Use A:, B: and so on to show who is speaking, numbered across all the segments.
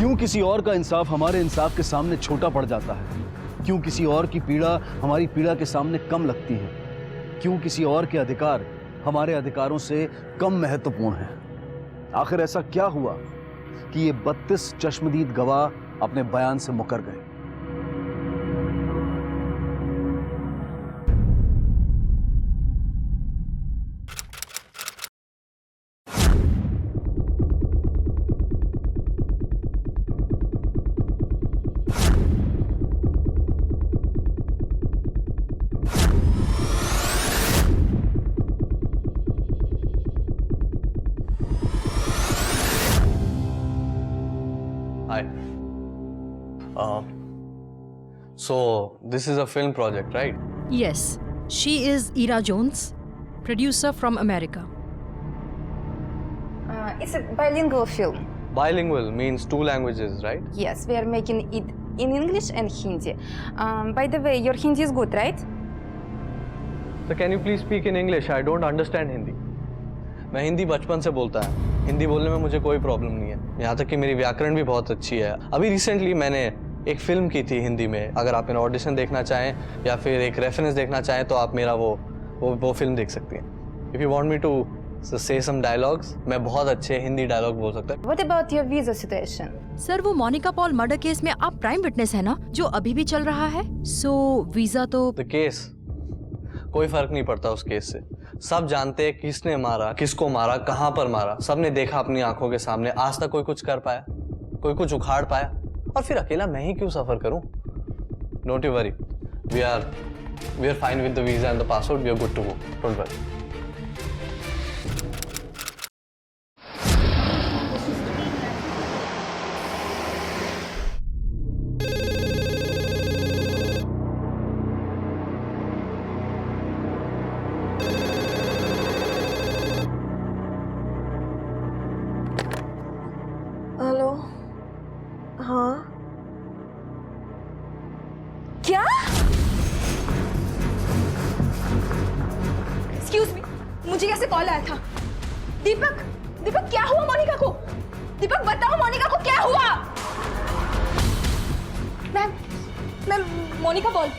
A: क्यों किसी और का इंसाफ हमारे इंसाफ के सामने छोटा पड़ जाता है? क्यों किसी और की पीड़ा हमारी पीड़ा के सामने कम लगती है? क्यों किसी और के अधिकार हमारे अधिकारों से कम महत्वपूर्ण है? आखिर ऐसा क्या हुआ कि ये 32 चश्मदीद गवाह अपने बयान से मुकर गए?
B: Hi. So this is a film project, right?
C: Yes, she is Ira Jones, producer from America.
D: It's a bilingual film.
B: Bilingual means 2 languages, right?
D: Yes, we are making it in English and Hindi. By the way, your Hindi is good, right?
B: So can you please speak in English? I don't understand Hindi. मैं हिंदी बचपन से बोलता है, हिंदी बोलने में मुझे कोई problem नहीं है, यहाँ तक कि मेरी व्याकरण भी बहुत अच्छी है। अभी रिसेंटली मैंने एक फिल्म की थी हिंदी में, अगर आप मेरा ऑडिशन देखना चाहें या फिर एक रेफरेंस देखना चाहें तो आप मेरा वो फिल्म देख सकती हैं। If you want me to say some dialogues, मैं बहुत अच्छे हिंदी डायलॉग बोल सकता हूँ।
D: What about your visa situation?
C: Sir, वो मोनिका पॉल मर्डर केस में आप प्राइम विटनेस है ना, जो अभी भी चल रहा है? सो वीजा तो
B: द केस, कोई फर्क नहीं पड़ता उस केस से। सब जानते हैं किसने मारा, किसको मारा, कहाँ पर मारा, सबने देखा अपनी आंखों के सामने। आज तक कोई कुछ कर पाया, कोई कुछ उखाड़ पाया, और फिर अकेला मैं ही क्यों सफर करूं? Don't you worry, we are fine with the visa and the passport, we are good to go, don't worry.
D: Hello, हाँ, क्या? एक्सक्यूज मी, मुझे कैसे कॉल आया था? दीपक, दीपक क्या हुआ मोनिका को? दीपक बताओ मोनिका को क्या हुआ? मैम मोनिका बोल,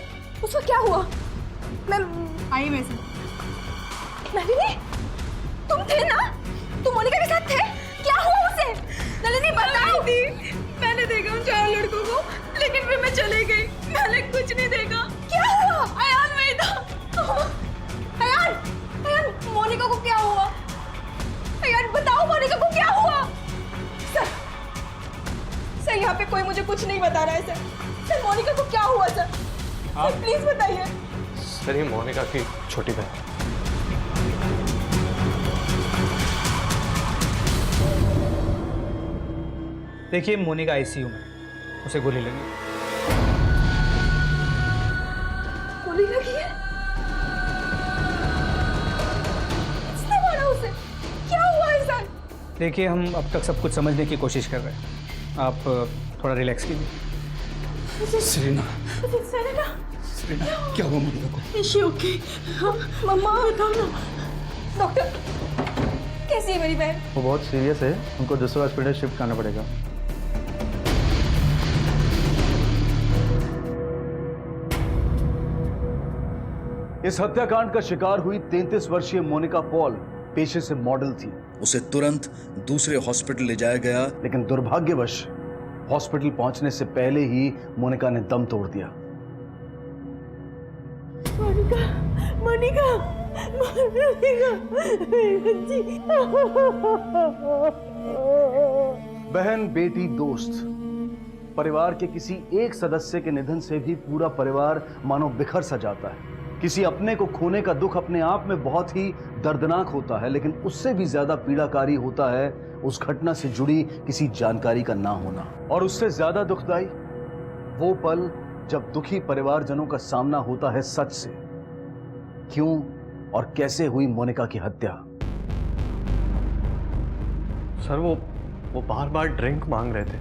D: उसको क्या हुआ? मैम आई में से। नलिनी, तुम थे ना? तुम मोनिका के साथ थे? क्या हुआ उसे? नलिनी बताओ। मैंने देखा उन 4 लड़कों को, लेकिन फिर मैं चले गई, मैंने कुछ नहीं देखा। क्या हुआ? अयान वही था। अयान मोनिका को क्या हुआ? अयान बताओ मोनिका को क्या हुआ? सर यहाँ पे कोई मुझे कुछ नहीं बता रहा है सर मोनिका को क्या हुआ सर? सर प्लीज बताइए।
B: सर ये मोनिका की छोटी बहन।
E: देखिए, मोनिका आईसीयू में, उसे गोली लगी।
D: गोली लगी है? किसने मारा उसे? क्या हुआ है सर?
E: देखिए, हम अब तक सब कुछ समझने की कोशिश कर रहे हैं, आप थोड़ा रिलैक्स कीजिए।
A: सेरेना,
D: सेरेना,
A: क्या हुआ मोनिका को?
D: इशी ओके? मम्मा बताओ ना। डॉक्टर, कैसी है मेरी बहन?
F: वो बहुत सीरियस है, उनको दूसरा हॉस्पिटल शिफ्ट करना पड़ेगा।
A: इस हत्याकांड का शिकार हुई 33 वर्षीय मोनिका पॉल पेशे से मॉडल थी। उसे तुरंत दूसरे हॉस्पिटल ले जाया गया, लेकिन दुर्भाग्यवश हॉस्पिटल पहुंचने से पहले ही मोनिका ने दम तोड़ दिया।
D: मोनिका
A: बहन, बेटी, दोस्त, परिवार के किसी एक सदस्य के निधन से भी पूरा परिवार मानो बिखर सा जाता है। किसी अपने को खोने का दुख अपने आप में बहुत ही दर्दनाक होता है, लेकिन उससे भी ज्यादा पीड़ाकारी होता है उस घटना से जुड़ी किसी जानकारी का ना होना। और उससे ज्यादा दुखदाई वो पल जब दुखी परिवारजनों का सामना होता है सच से। क्यों और कैसे हुई मोनिका की हत्या?
B: सर वो बार बार ड्रिंक मांग रहे थे।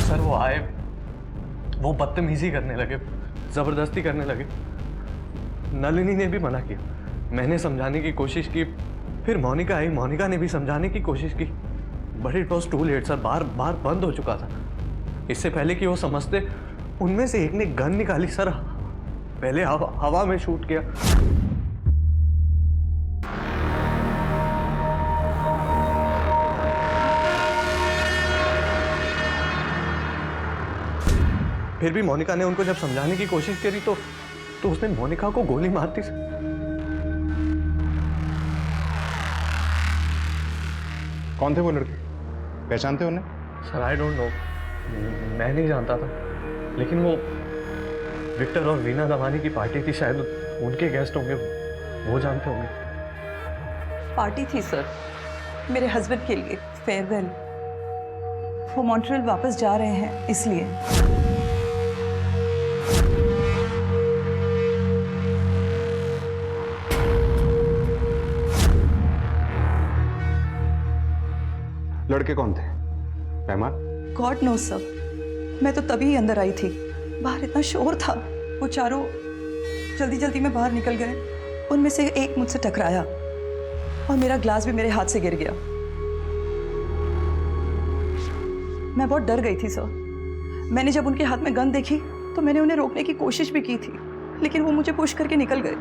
B: सर वो आए, वो बदतमीजी करने लगे, जबरदस्ती करने लगे। नलिनी ने भी मना किया, मैंने समझाने की कोशिश की, फिर मोनिका आई, मोनिका ने भी समझाने की कोशिश की, but it was too late sir. बार बार बंद हो चुका था। इससे पहले कि वो समझते, उनमें से एक ने गन निकाली सर, पहले हवा में शूट किया। फिर भी मोनिका ने उनको जब समझाने की कोशिश करी तो उसने मोनिका को गोली मार दी।
G: कौन थे वो लड़के, पहचानते हो उन्हें?
B: सर आई डोंट नो, मैं नहीं जानता था, लेकिन वो विक्टर और वीना दवानी की पार्टी थी, शायद उनके गेस्ट होंगे, वो जानते होंगे।
H: पार्टी थी सर, मेरे हस्बैंड के लिए, फेयरवेल। वो मॉन्ट्रियल वापस जा रहे हैं इसलिए।
G: लड़के कौन थे? रहमान?
H: गॉड नो सर, मैं तो तभी अंदर आई थी, बाहर इतना शोर था, वो चारों जल्दी जल्दी में बाहर निकल गए। उनमें से एक मुझसे टकराया और मेरा ग्लास भी मेरे हाथ से गिर गया। मैं बहुत डर गई थी सर। मैंने जब उनके हाथ में गन देखी तो मैंने उन्हें रोकने की कोशिश भी की थी, लेकिन वो मुझे पुश करके निकल गए।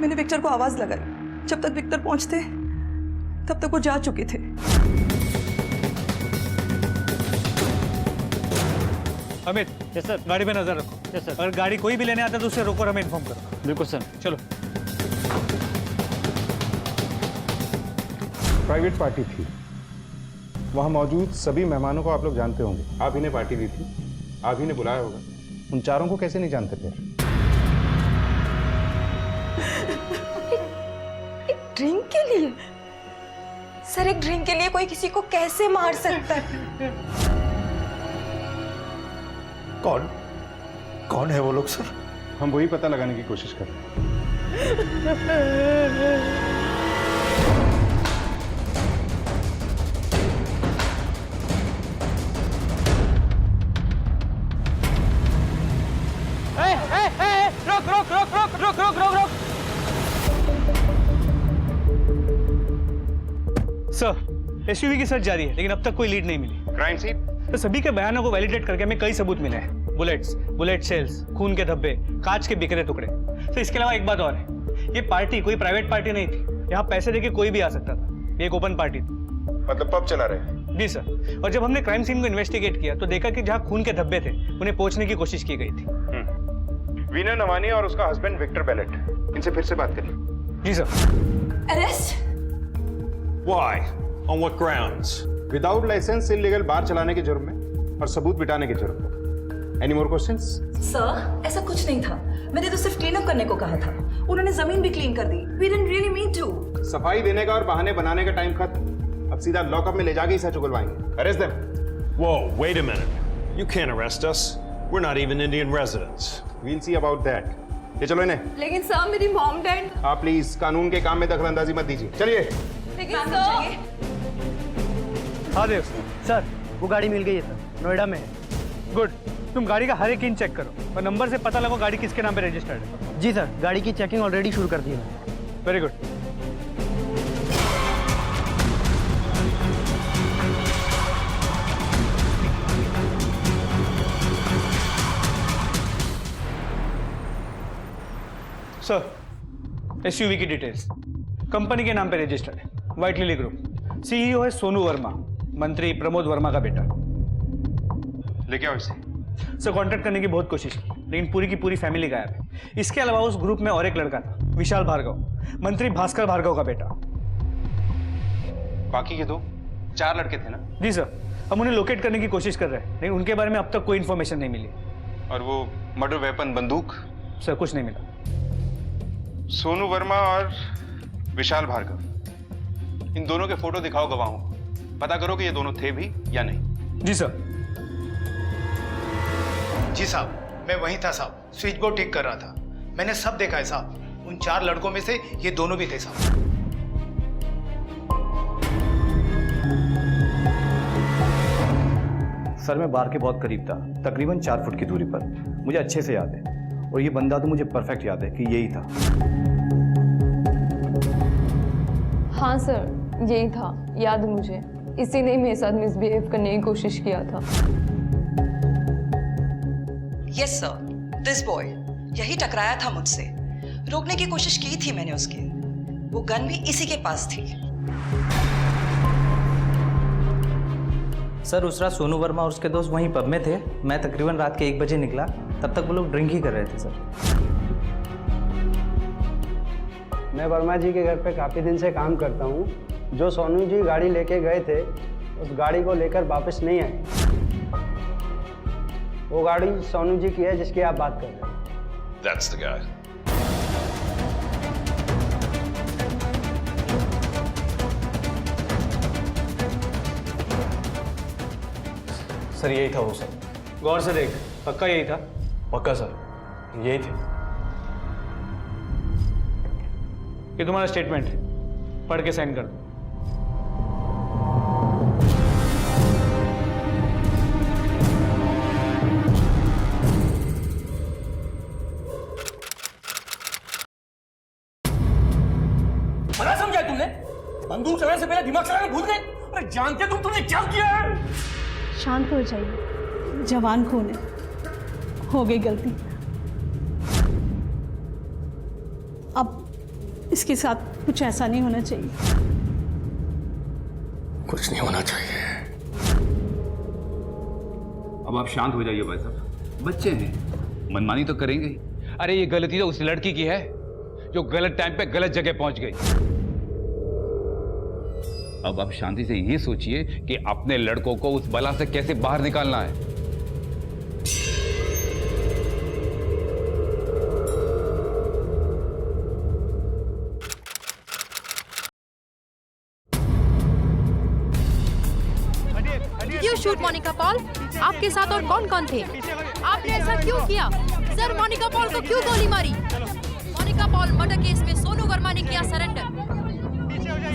H: मैंने विक्टर को आवाज लगाई, जब तक विक्टर पहुंचते तब तक वो जा चुके थे।
E: अमित, यस सर, गाड़ी पे नजर रखो। यस सर, अगर गाड़ी कोई भी लेने आता है तो उसे रोको और हमें इन्फॉर्म करो। बिल्कुल सर, चलो।
G: प्राइवेट पार्टी थी, वहां मौजूद सभी मेहमानों को आप लोग जानते होंगे। आप ही ने पार्टी दी थी, आप ही ने बुलाया होगा। उन चारों को कैसे नहीं जानते फिर?
D: एक ड्रिंक के लिए? सर, एक ड्रिंक के लिए कोई किसी को कैसे मार सकता है?
I: कौन है वो लोग सर?
G: हम वही पता लगाने की कोशिश कर रहे हैं।
E: रोक। सर, एसयूवी की सर्च जारी है, लेकिन अब तक कोई लीड नहीं मिली।
G: Crime scene?
E: तो सभी के बयानों को वैलिडेट करके हमें कई सबूत मिले हैं। बुलेट शेल्स, खून के धब्बे, कांच के बिखरे टुकड़े। तो इसके अलावा एक बात और है, ये पार्टी कोई प्राइवेट पार्टी नहीं थी। यहाँ पैसे देके कोई भी आ सकता था। ये एक ओपन पार्टी थी।
G: मतलब पब चला रहे हैं?
E: जी सर। और जब हमने क्राइम सीन को इन्वेस्टिगेट किया तो देखा कि जहाँ खून के धब्बे थे उन्हें पोंछने की कोशिश की गई थी।
G: वीना नवानी और उसका हस्बैंड विक्टर बेलेट, इनसे फिर से बात करिए।
E: जी sir.
D: Arrest?
I: Why? On what grounds?
G: Without license illegal bar चलाने के जुर्म में और सबूत मिटाने के जुर्म में। Any more questions?
H: सर, ऐसा कुछ नहीं था। मैंने तो सिर्फ क्लीन अप करने को कहा था। उन्होंने जमीन भी क्लीन कर दी। We didn't really mean to.
G: सफाई देने का और बहाने बनाने का टाइम खत्म। अब सीधा लॉकअप में ले जाके ही सच उगलवाएंगे। Arrest them.
I: Whoa, wait a minute. You can't arrest us. We're not even Indian residents.
G: We'll see about that. ये चलो इन्हें।
D: लेकिन सर, मेरी मॉम डैड।
G: आप प्लीज कानून के काम में दखलंदाजी मत दीजिए। चलिए।
D: लेकिन सर,
E: हाँ देव।
J: सर, वो गाड़ी मिल गई है सर, नोएडा में है।
E: गुड। तुम गाड़ी का हर एक इंच चेक करो और नंबर से पता लगो गाड़ी किसके नाम पे रजिस्टर्ड है।
J: जी सर, गाड़ी की चेकिंग ऑलरेडी शुरू कर दी है।
E: Very good. सर, एसयूवी की डिटेल्स कंपनी के नाम पे रजिस्टर्ड है, व्हाइट लिली ग्रुप। सीईओ है सोनू वर्मा, मंत्री प्रमोद वर्मा का बेटा।
G: लेके आओ इसे।
E: सर, कांटेक्ट करने की बहुत कोशिश की, लेकिन पूरी की पूरी फैमिली गायब है। इसके अलावा उस ग्रुप में और एक लड़का था, विशाल भार्गव, मंत्री भास्कर भार्गव का बेटा।
G: बाकी के 4 लड़के थे ना?
E: जी सर, हम उन्हें लोकेट करने की कोशिश कर रहे हैं, लेकिन उनके बारे में अब तक कोई इन्फॉर्मेशन नहीं मिली।
G: और वो मर्डर वेपन, बंदूक?
E: सर, कुछ नहीं मिला।
G: सोनू वर्मा और विशाल भार्गव, इन दोनों के फोटो दिखाओ गवाहों को, पता करो कि ये दोनों थे भी या नहीं।
E: जी सर।
K: जी साहब, मैं वहीं था साहब, स्विच बोर्ड ठीक कर रहा था। मैंने सब देखा है साहब। उन 4 लड़कों में से ये दोनों भी थे साहब।
F: सर, मैं बार के बहुत करीब था, तकरीबन 4 फुट की दूरी पर। मुझे अच्छे से याद है। और ये बंदा तो मुझे परफेक्ट याद है कि यही था।
D: हाँ सर, यही था, याद है मुझे। इसी ने मेरे साथ मिसबिहेव करने की कोशिश किया था।
H: यस सर, दिस बॉय यही टकराया था मुझसे। रोकने की कोशिश की थी मैंने उसकी। वो गन भी इसी के पास थी।
J: सर उस रात सोनू वर्मा और उसके दोस्त वहीं पब में थे। मैं तकरीबन रात के 1 बजे निकला, तब तक वो लोग ड्रिंक ही कर रहे थे सर।
L: मैं वर्मा जी के घर पे काफ़ी दिन से काम करता हूँ। जो सोनू जी गाड़ी लेके गए थे, उस गाड़ी को लेकर वापस नहीं आए। वो गाड़ी सोनू जी की है जिसकी आप बात कर रहे हैं।
I: That's the guy.
B: सर यही था वो सर।
E: गौर से देख, पक्का यही था?
B: पक्का सर, यही थे।
E: ये तुम्हारा स्टेटमेंट है, पढ़ के साइन कर दो।
J: बड़ा समझा तुमने? बंदूक चलाने से पहले दिमाग चलाना भूल गए? अरे जानते तुमने क्या किया है?
M: शांत हो जाइए, जवान खून है, हो गई गलती। अब इसके साथ कुछ ऐसा नहीं होना चाहिए।
I: कुछ नहीं होना चाहिए।
N: अब आप शांत हो जाइए भाई साहब, बच्चे हैं, मनमानी तो करेंगे ही। अरे ये गलती तो उस लड़की की है जो गलत टाइम पे गलत जगह पहुंच गई। अब आप शांति से ये सोचिए कि अपने लड़कों को उस बला से कैसे बाहर निकालना है।
C: You shoot Monika Paul? आपके साथ और कौन कौन थे? आपने ऐसा क्यों किया? सर मोनिका पॉल को क्यों गोली मारी? मोनिका पॉल मर्डर केस में सोनू वर्मा ने किया surrender.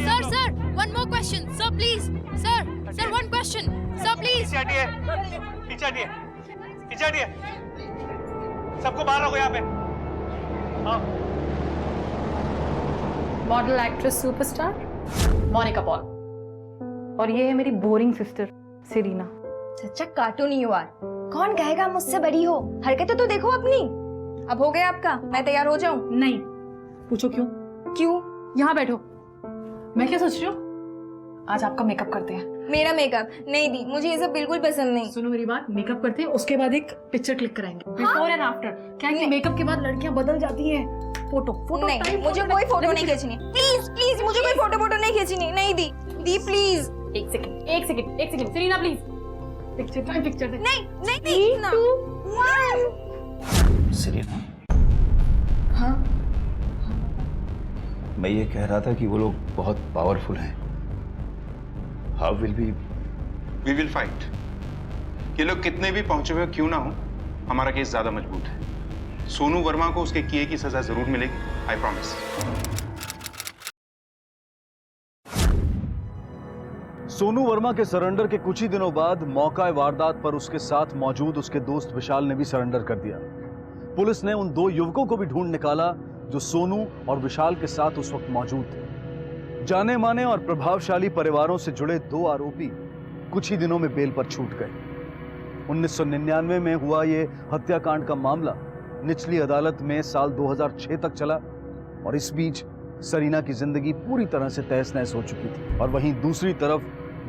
C: Sir one more question sir please. Sir one question sir please.
E: पीछे हटिए। सबको बाहर रखो यहाँ पे।
D: Model, actress, superstar Monika Paul, और ये है मेरी बोरिंग सिस्टर सेरीना।
O: सच्चा कार्टून ही हो यार। कौन कहेगा मुझसे बड़ी हो? हरकतें तो देखो अपनी। अब हो गया आपका, मैं तैयार हो जाऊं?
M: नहीं, पूछो क्यों?
O: क्यों?
M: यहाँ बैठो। मैं क्या सोच रही हूँ? आज आपका मेकअप करते हैं।
O: मेरा मेकअप नहीं दी, मुझे ये सब बिल्कुल पसंद नहीं।
M: सुनो मेरी बात, मेकअप करते हैं, उसके बाद एक पिक्चर क्लिक कराएंगे, बिफोर एंड आफ्टर। क्या है कि मेकअप के बाद लड़कियां बदल जाती हैं। फोटो
O: नहीं, मुझे कोई फोटो नहीं खींचनी। प्लीज मुझे कोई फोटो नहीं खींचनी। नहीं दी प्लीज।
M: एक सेकंड सेरीना प्लीज। पिक्चर दे।
O: नहीं ना। 3, 2, 1।
N: सेरीना,
O: हाँ,
N: मैं ये कह रहा था कि वो लोग बहुत पावरफुल हैं। How will
G: we will fight. ये लोग कितने भी पहुंचे हुए क्यों ना हो, हमारा केस ज्यादा मजबूत है। सोनू वर्मा को उसके किए की सजा जरूर मिलेगी, आई प्रॉमिस।
A: सोनू वर्मा के सरेंडर के कुछ ही दिनों बाद मौका वारदात पर उसके साथ मौजूद उसके दोस्त विशाल ने भी सरेंडर कर दिया। पुलिस ने उन 2 युवकों को भी ढूंढ निकाला जो सोनू और विशाल के साथ उस वक्त मौजूद थे। जाने माने और प्रभावशाली परिवारों से जुड़े 2 आरोपी कुछ ही दिनों में बेल पर छूट गए। 1999 में हुआ ये हत्याकांड का मामला निचली अदालत में साल 2006 तक चला और इस बीच सरीना की जिंदगी पूरी तरह से तहस नहस हो चुकी थी। और वहीं दूसरी तरफ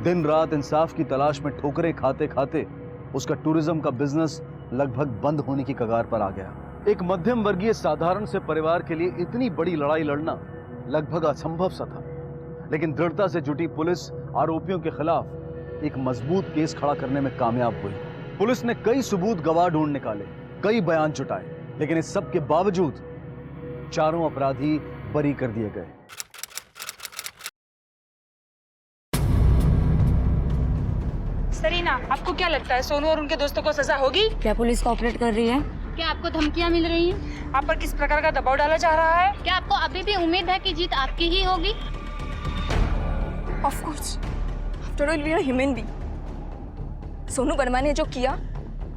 A: दिन रात इंसाफ की तलाश में ठोकरें खाते खाते उसका टूरिज्म का बिजनेस लगभग बंद होने की कगार पर आ गया। एक मध्यम वर्गीय साधारण से परिवार के लिए इतनी बड़ी लड़ाई लड़ना लगभग असंभव सा था, लेकिन दृढ़ता से जुटी पुलिस आरोपियों के खिलाफ एक मजबूत केस खड़ा करने में कामयाब हुई। पुलिस ने कई सबूत गवाह ढूंढ निकाले, कई बयान जुटाए, लेकिन इस सब के बावजूद चारों अपराधी बरी कर दिए गए।
M: सरीना, आपको क्या लगता है सोनू और उनके दोस्तों को सजा होगी?
O: क्या पुलिस कोऑपरेट कर रही है?
M: क्या आपको धमकियां मिल रही हैं? आप पर किस प्रकार का दबाव डाला जा रहा है? क्या आपको अभी भी उम्मीद है कि जीत आपकी ही होगी?
O: Of course. After all, we are human being. Sonu Verma ने जो किया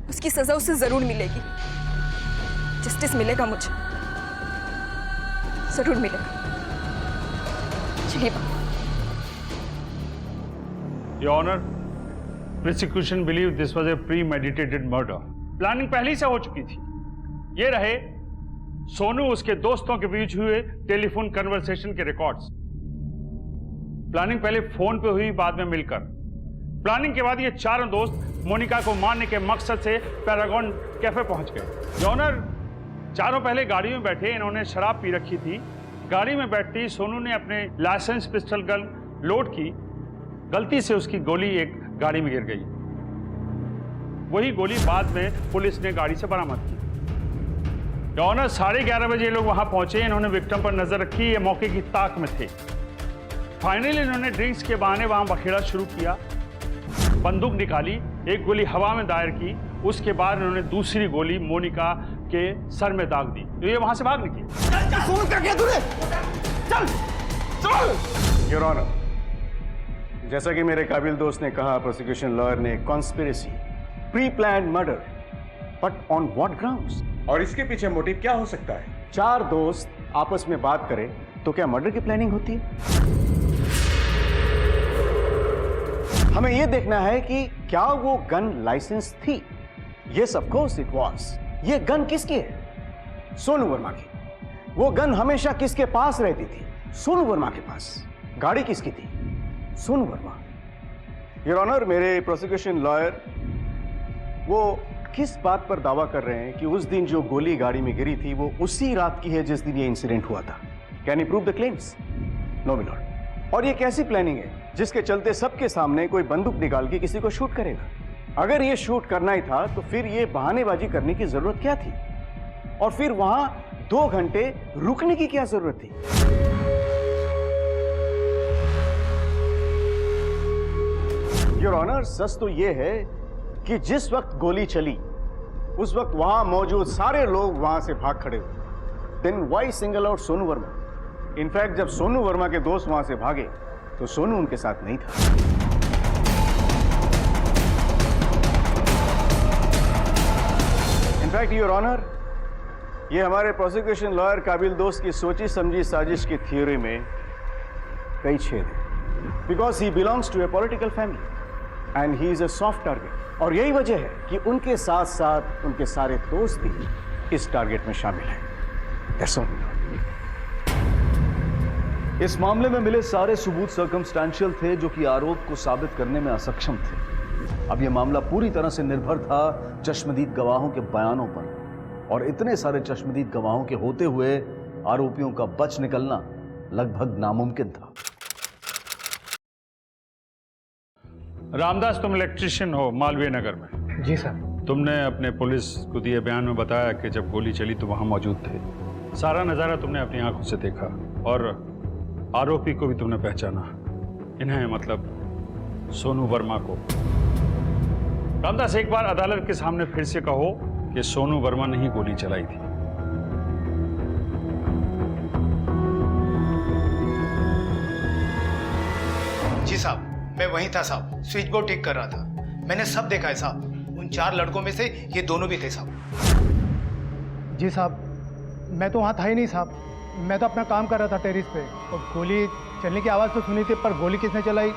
O: उसकी सजा उसे जरूर मिलेगी,
D: जस्टिस मिलेगा मुझे, जरूर मिलेगा। चलिए
I: Your Honor, prosecution believe this was a premeditated murder. Planning पहले से हो चुकी थी। ये रहे सोनू उसके दोस्तों के बीच हुए टेलीफोन कन्वर्सेशन के रिकॉर्ड्स। प्लानिंग पहले फोन पे हुई, बाद में मिलकर। प्लानिंग के बाद ये चारों दोस्त मोनिका को मारने के मकसद से पैरागॉन कैफे पहुंच गए। योर ऑनर, चारों पहले गाड़ी में बैठे, इन्होंने शराब पी रखी थी। गाड़ी में बैठते ही सोनू ने अपने लाइसेंस पिस्टल गन लोड की, गलती से उसकी गोली एक गाड़ी में गिर गई। वही गोली बाद में पुलिस ने गाड़ी से बरामद की। योर ऑनर, 11:30 बजे ये लोग वहां पहुंचे। इन्होंने विक्टिम पर नजर रखी, ये मौके की ताक में थे। फाइनली इन्होंने ड्रिंक्स के बहाने वहां बखेड़ा शुरू किया, बंदूक निकाली, एक गोली हवा में दायर की, उसके बाद इन्होंने दूसरी गोली मोनिका के सर में दाग दी तो ये वहां से भाग निकली।
F: योर ऑनर, जैसा कि मेरे काबिल दोस्त ने कहा, प्रोसिक्यूशन लॉयर ने conspiracy, pre plan murder, but on what grounds? और इसके पीछे मोटिव क्या हो सकता है? 4 दोस्त आपस में बात करें तो क्या मर्डर की प्लानिंग होती है? हमें यह देखना है कि क्या वो गन लाइसेंस थी। Yes, of course it was. ये गन किसकी है? सोनू वर्मा की। वो गन हमेशा किसके पास रहती थी? सोनू वर्मा के पास। गाड़ी किसकी थी? सोनू वर्मा। योर ऑनर, मेरे प्रोसिक्यूशन लॉयर वो किस बात पर दावा कर रहे हैं कि उस दिन जो गोली गाड़ी में गिरी थी वो उसी रात की है जिस दिन ये इंसिडेंट हुआ था? Can you prove the claims? No milord. और ये कैसी प्लानिंग है जिसके चलते सबके सामने कोई बंदूक निकाल के किसी को शूट करेगा? अगर ये शूट करना ही था तो फिर ये बहानेबाजी करने की जरूरत क्या थी? और फिर वहां 2 घंटे रुकने की क्या जरूरत थी? योर ऑनर, सच तो यह है कि जिस वक्त गोली चली उस वक्त वहां मौजूद सारे लोग वहां से भाग खड़े हुए। Then why single out Sonu Verma? In fact जब सोनू वर्मा के दोस्त वहां से भागे तो सोनू उनके साथ नहीं था। इनफैक्ट योर ऑनर, ये हमारे प्रोसिक्यूशन लॉयर काबिल दोस्त की सोची समझी साजिश की थ्योरी में कई छेद हैं। Because he belongs to a political family and he is a soft target. और यही वजह है कि उनके साथ साथ उनके सारे दोस्त भी इस टारगेट में शामिल हैं। That's all.
A: इस मामले में मिले सारे सबूत सर्कमस्टेंशियल थे जो कि आरोप को साबित करने में असक्षम थे। अब यह मामला पूरी तरह से निर्भर था चश्मदीद गवाहों के बयानों पर, और इतने सारे चश्मदीद गवाहों के होते हुए आरोपियों का बच निकलना लगभग नामुमकिन था।
I: रामदास, तुम इलेक्ट्रिशियन हो मालवीय नगर में?
L: जी सर।
I: तुमने अपने पुलिस को दिए बयान में बताया कि जब गोली चली तो वहां मौजूद थे। सारा नज़ारा तुमने अपनी आंखों से देखा और आरोपी को भी तुमने पहचाना। इन्हें मतलब सोनू वर्मा को। रामदास, एक बार अदालत के सामने फिर से कहो कि सोनू वर्मा ने ही गोली चलाई थी।
K: जी साहब, मैं वहीं था साहब, स्विच बोर्ड ठीक कर रहा था। मैंने सब देखा है साहब। उन 4 लड़कों में से ये दोनों भी थे साहब।
L: जी साहब, मैं तो वहाँ था ही नहीं साहब। मैं तो अपना काम कर रहा था टेरिस पे, और गोली चलने की आवाज़ तो सुनी थी, पर गोली किसने चलाई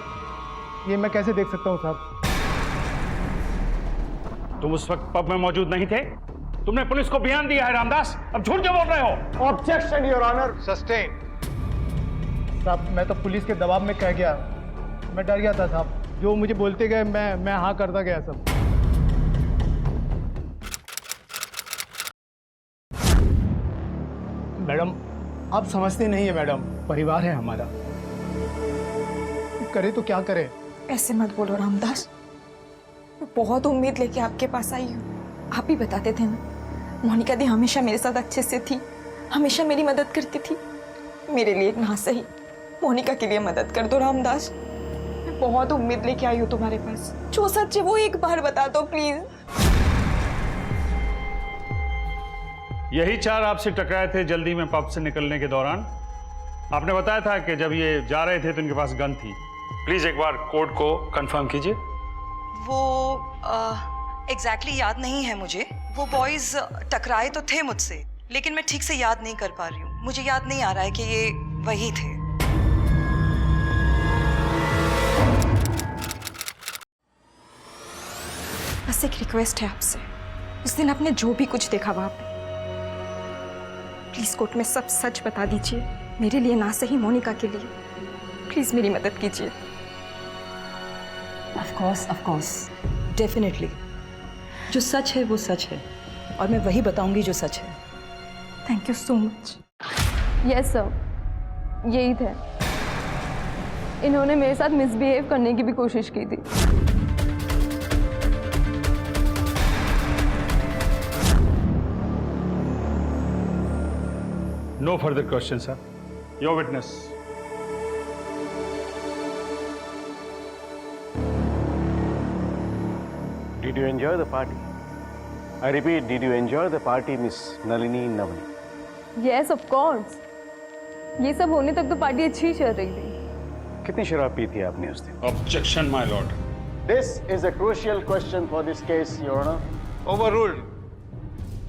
L: ये मैं कैसे देख सकता हूँ साहब?
I: तुम उस वक्त पब में मौजूद नहीं थे? तुमने पुलिस को बयान दिया है रामदास, अब झूठ क्यों बोल रहे हो?
K: Objection your honour, sustain.
L: साहब, मैं तो पुलिस के दबाव में कह गया, मैं डर गया था साहब। जो मुझे बोलते गए मैं हाँ करता गया सब। मैडम, आप समझते नहीं है मैडम, परिवार है हमारा, करे तो क्या करे?
D: ऐसे मत बोलो रामदास, मैं बहुत उम्मीद लेके आपके पास आई हूँ। आप ही बताते थे ना, मोनिका दी हमेशा मेरे साथ अच्छे से थी, हमेशा मेरी मदद करती थी। मेरे लिए ना सही, मोनिका के लिए मदद कर दो रामदास। मैं बहुत उम्मीद लेके आई हूँ तुम्हारे पास। जो सच है वो एक बार बता दो प्लीज।
I: यही 4 आपसे टकराए थे जल्दी में पब से निकलने के दौरान। आपने बताया था कि जब ये जा रहे थे तो इनके पास गन थी। प्लीज एक बार कोड को कंफर्म कीजिए।
H: वो एग्जैक्टली याद नहीं है मुझे, वो बॉयज टकराए तो थे मुझसे, लेकिन मैं ठीक से याद नहीं कर पा रही हूँ। मुझे याद नहीं आ रहा है कि ये वही थे।
O: बस एक रिक्वेस्ट है आपसे, उस दिन आपने जो भी कुछ देखा वहां पे, प्लीज कोर्ट में सब सच बता दीजिए, मेरे लिए ना सही मोनिका के लिए। प्लीज मेरी मदद कीजिए।
H: Of course, definitely. जो सच है वो सच है, और मैं वही बताऊंगी जो सच है।
O: Thank you so much.
D: Yes sir, यही थे। इन्होंने मेरे साथ मिसबिहेव करने की भी कोशिश की थी।
I: No further questions, sir. Your witness.
F: Did you enjoy the party? I repeat, did you enjoy the party, Miss Nalini Navani?
D: Yes of course, ये सब होने तक तो पार्टी अच्छी ही चल रही थी।
F: कितनी शराब पी थी आपने उस दिन?
I: Objection, my lord.
F: This is a crucial question for this case, Your Honor.
K: Overruled.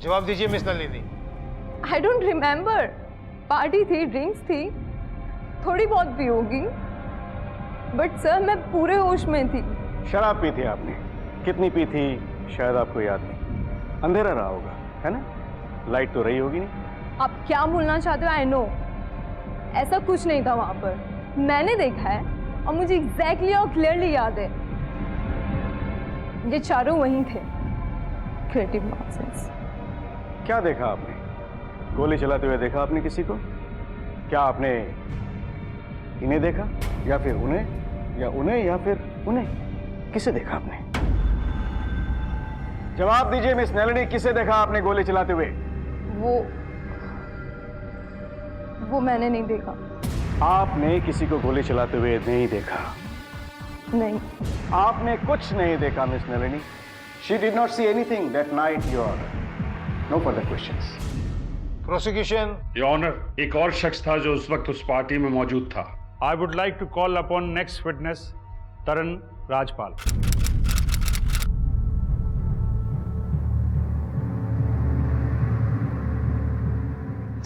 K: जवाब दीजिए miss Nalini.
D: I don't remember. Party थी, ड्रिंक्स थी, थोड़ी बहुत भी होगी, बट सर मैं पूरे होश में थी।
F: शराब पी थी आपने, कितनी पी थी शायद आपको याद नहीं। अंधेरा रहा होगा, है ना? लाइट तो रही होगी नहीं।
D: आप क्या बोलना चाहते हो? आई नो ऐसा कुछ नहीं था वहां पर, मैंने देखा है और मुझे एग्जैक्टली और क्लियरली याद है, ये चारों वहीं थे। Creative nonsense.
F: क्या देखा आपने? गोली चलाते हुए देखा आपने किसी को? क्या आपने इन्हें देखा या फिर उन्हें, या उन्हें या फिर उन्हें? किसे देखा आपने? जवाब दीजिए मिस नलिनी, किसे देखा आपने गोली चलाते हुए?
D: वो मैंने नहीं देखा।
F: आपने किसी को गोली चलाते हुए नहीं देखा?
D: नहीं।
F: आपने कुछ नहीं देखा miss Nalini? She did not see anything that night, Your Honor. No further questions.
K: Prosecution.
I: Your Honor, एक और शख्स था जो उस वक्त उस पार्टी में मौजूद था। I would like to call upon next witness, Taran Rajpal.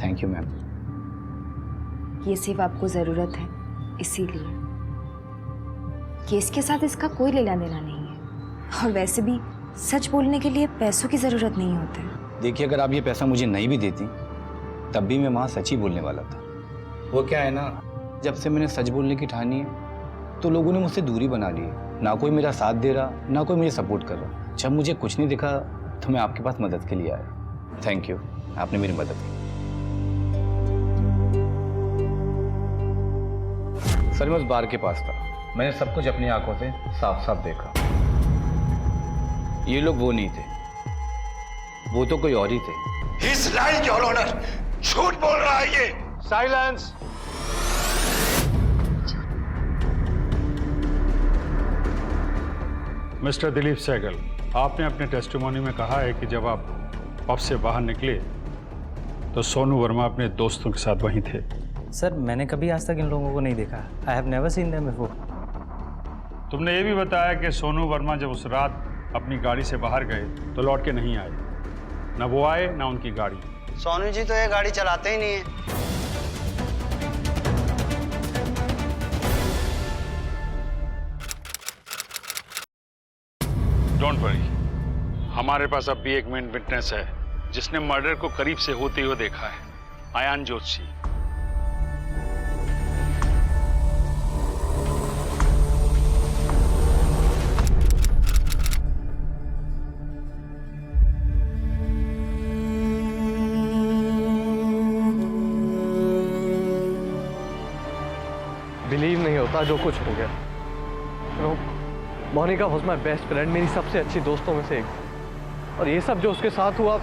N: Thank you ma'am.
O: ये सिर्फ आपको जरूरत है, इसीलिए केस के साथ इसका कोई लेना देना नहीं है। और वैसे भी सच बोलने के लिए पैसों की जरूरत नहीं होती।
N: देखिए, अगर आप ये पैसा मुझे नहीं भी देती तब भी मैं वहाँ सच ही बोलने वाला था। वो क्या है ना, जब से मैंने सच बोलने की ठानी है तो लोगों ने मुझसे दूरी बना ली है। ना कोई मेरा साथ दे रहा, ना कोई मुझे सपोर्ट कर रहा। जब मुझे कुछ नहीं दिखा तो मैं आपके पास मदद के लिए आया। थैंक यू, आपने मेरी मदद की। सर मैं उस बार के पास था, मैंने सब कुछ अपनी आंखों से साफ साफ देखा। ये लोग वो नहीं थे, वो तो कोई और ही थे।
J: He's lying, Your Honor. झूठ बोल रहा है ये।
F: साइलेंस।
I: मिस्टर दिलीप सहगल, आपने अपने टेस्टिमोनी में कहा है कि जब आप पब से बाहर निकले तो सोनू वर्मा अपने दोस्तों के साथ वहीं थे।
E: सर मैंने कभी आज तक इन लोगों को नहीं देखा। I have never seen them before.
I: तुमने ये भी बताया कि सोनू वर्मा जब उस रात अपनी गाड़ी से बाहर गए तो लौट के नहीं आए। ना वो आए ना उनकी गाड़ी।
P: सोनू जी तो ये गाड़ी चलाते ही नहीं है।
I: डोंट वरी, हमारे पास अब भी एक मेन विटनेस है जिसने मर्डर को करीब से होते हुए देखा है, आयान जोशी।
B: बिलीव नहीं होता जो कुछ हो गया। Monika was my best friend, मेरी सबसे अच्छी दोस्तों में से एक। और ये सब जो उसके साथ हुआ,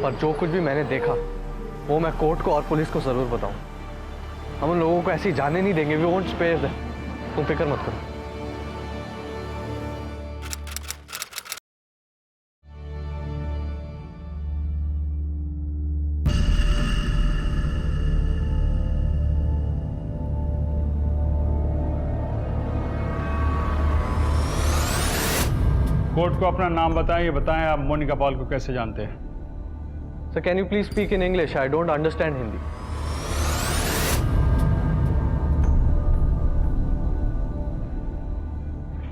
B: पर जो कुछ भी मैंने देखा वो मैं कोर्ट को और पुलिस को जरूर बताऊं। हम उन लोगों को ऐसे ही जाने नहीं देंगे। We won't spare them. तुम फिक्र मत करो।
I: कोर्ट को अपना नाम बताएं, ये बताएं आप मोनिका पॉल को कैसे जानते हैं?
B: Sir can you please speak in English? I don't understand Hindi.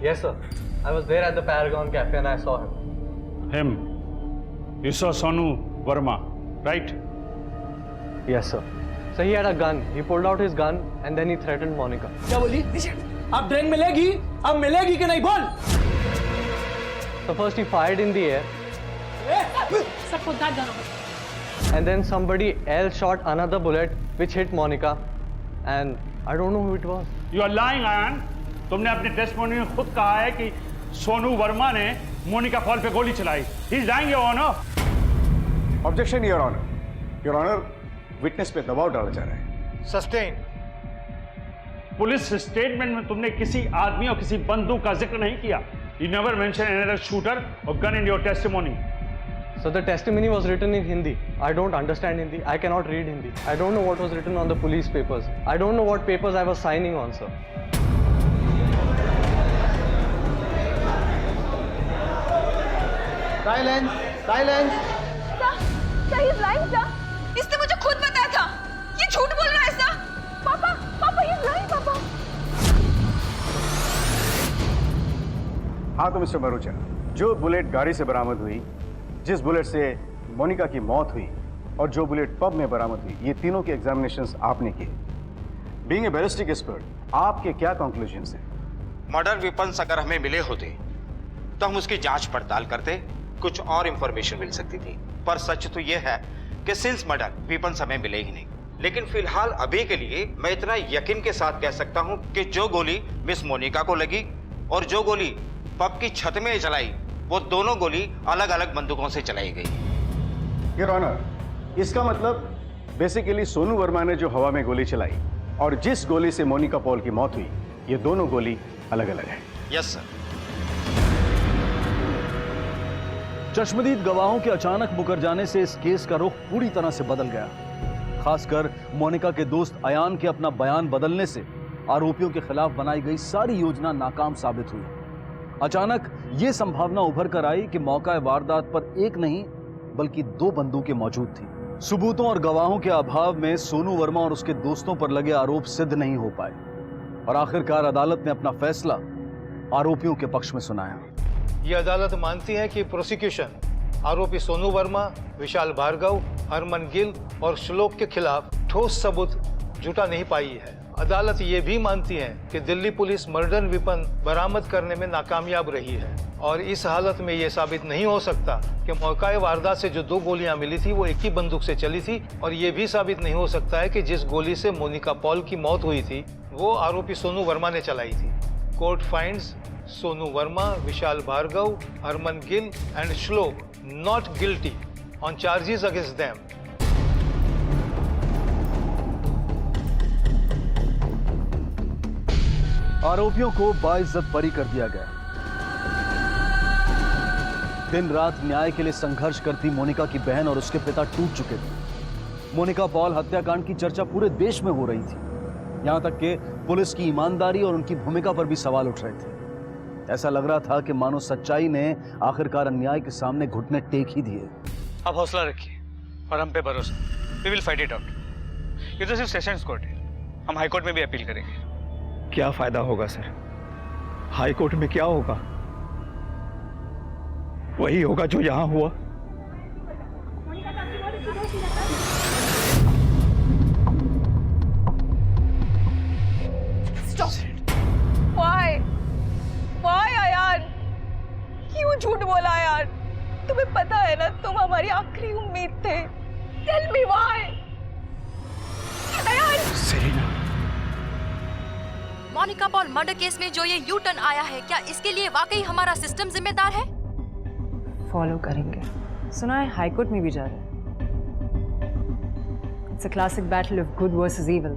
B: Yes, sir. I was there at the Paragon Cafe and I saw him.
I: Him? You saw Sonu Verma, right?
B: Yes, sir. So he had a gun. He pulled out his gun and then he threatened Monica.
J: क्या बोली? अब drain मिलेगी? अब मिलेगी कि नहीं बोल?
B: So first he fired in the air.
M: Sir, put that gun over.
B: And then somebody else shot another bullet which hit Monica. And I don't know who it was.
I: You are lying, Ayan. तुमने अपने testimony में खुद कहा है कि सोनू वर्मा ने Monika Paul पे गोली चलाई. He is lying, Your Honor.
F: Objection your honour. Your honour, witness पे दबाव डाला जा रहा है.
K: सस्टेन.
I: पुलिस स्टेटमेंट में तुमने किसी आदमी और किसी बंदूक का जिक्र नहीं किया. You never mentioned any other shooter or gun in your testimony.
B: So the testimony was written in Hindi. I don't understand Hindi. I cannot read Hindi. I don't know what was written on the police papers. I don't know what papers I was signing on, sir.
L: Silence, silence.
D: Sir, he's lying, sir. इसने मुझे खुद बताया था. ये झूठ बोल रहा है सर. पापा, पापा, he's lying, पापा.
F: हाँ तो मिस्टर भरूचा, जो बुलेट गाड़ी से बरामद हुई, जिस बुलेट से मोनिका की मौत हुई और जो बुलेट पब में बरामद हुई, ये तीनों के एग्जामिनेशंस आपने किए. बीइंग ए बैलिस्टिक एक्सपर्ट, आपके क्या कंक्लूजन्स हैं?
Q: मर्डर वेपन्स अगर हमें मिले होते तो हम उसकी जांच पड़ताल करते, कुछ और इंफॉर्मेशन मिल सकती थी. पर सच तो यह है कि सिंस मर्डर वेपन्स हमें मिले ही नहीं. लेकिन फिलहाल अभी के लिए मैं इतना यकीन के साथ कह सकता हूं कि जो गोली मिस मोनिका को लगी और जो गोली पब की छत में चलाई, वो दोनों गोली अलग अलग बंदूकों से चलाई गई.
F: योर ऑनर, इसका मतलब बेसिकली सोनू वर्मा ने जो हवा में गोली चलाई और जिस गोली से मोनिका पॉल की मौत हुई, ये दोनों गोली अलग अलग है.
Q: Yes sir.
A: चश्मदीद गवाहों के अचानक मुकर जाने से इस केस का रुख पूरी तरह से बदल गया. खासकर मोनिका के दोस्त अयान के अपना बयान बदलने से आरोपियों के खिलाफ बनाई गई सारी योजना नाकाम साबित हुई. अचानक यह संभावना उभर कर आई कि मौका वारदात पर एक नहीं बल्कि दो बंदूकें मौजूद थी. सबूतों और गवाहों के अभाव में सोनू वर्मा और उसके दोस्तों पर लगे आरोप सिद्ध नहीं हो पाए और आखिरकार अदालत ने अपना फैसला आरोपियों के पक्ष में सुनाया.
K: ये अदालत मानती है कि प्रोसिक्यूशन आरोपी सोनू वर्मा, विशाल भार्गव, हरमन गिल और श्लोक के खिलाफ ठोस सबूत जुटा नहीं पाई है. अदालत ये भी मानती है कि दिल्ली पुलिस मर्डर वेपन बरामद करने में नाकामयाब रही है और इस हालत में ये साबित नहीं हो सकता कि मौका वारदात से जो दो गोलियां मिली थी वो एक ही बंदूक से चली थी और ये भी साबित नहीं हो सकता है कि जिस गोली से मोनिका पॉल की मौत हुई थी वो आरोपी सोनू वर्मा ने चलाई थी. Court finds Sonu Verma, Vishal Bhargav, Harman Gill and Shlok not guilty on charges against them.
A: आरोपियों को बाइज्जत बरी कर दिया गया. दिन रात न्याय के लिए संघर्ष करती मोनिका की बहन और उसके पिता टूट चुके थे. मोनिका पॉल हत्याकांड की चर्चा पूरे देश में हो रही थी. यहां तक कि पुलिस की ईमानदारी और उनकी भूमिका पर भी सवाल उठ रहे थे. ऐसा लग रहा था कि मानो सच्चाई ने आखिरकार अन्याय के सामने घुटने टेक ही दिए.
E: आप हौसला रखिए और हम पे भरोसा. We will fight it out. ये तो सिर्फ सेशंस कोर्ट है, हम हाई कोर्ट में भी अपील करेंगे.
L: क्या फायदा होगा सर? हाई कोर्ट में क्या होगा? वही होगा जो यहां हुआ.
D: Why यार? क्यों झूठ बोला यार? तुम्हें पता है ना तुम हमारी आखिरी उम्मीद थे. Tell me why? यार.
L: Serena.
C: Monika Paul murder case में जो ये यू टर्न आया है, क्या इसके लिए वाकई हमारा सिस्टम जिम्मेदार है?
R: फॉलो करेंगे. सुना है हाई कोर्ट में भी जा रहे हैं. It's a classic battle of good versus evil.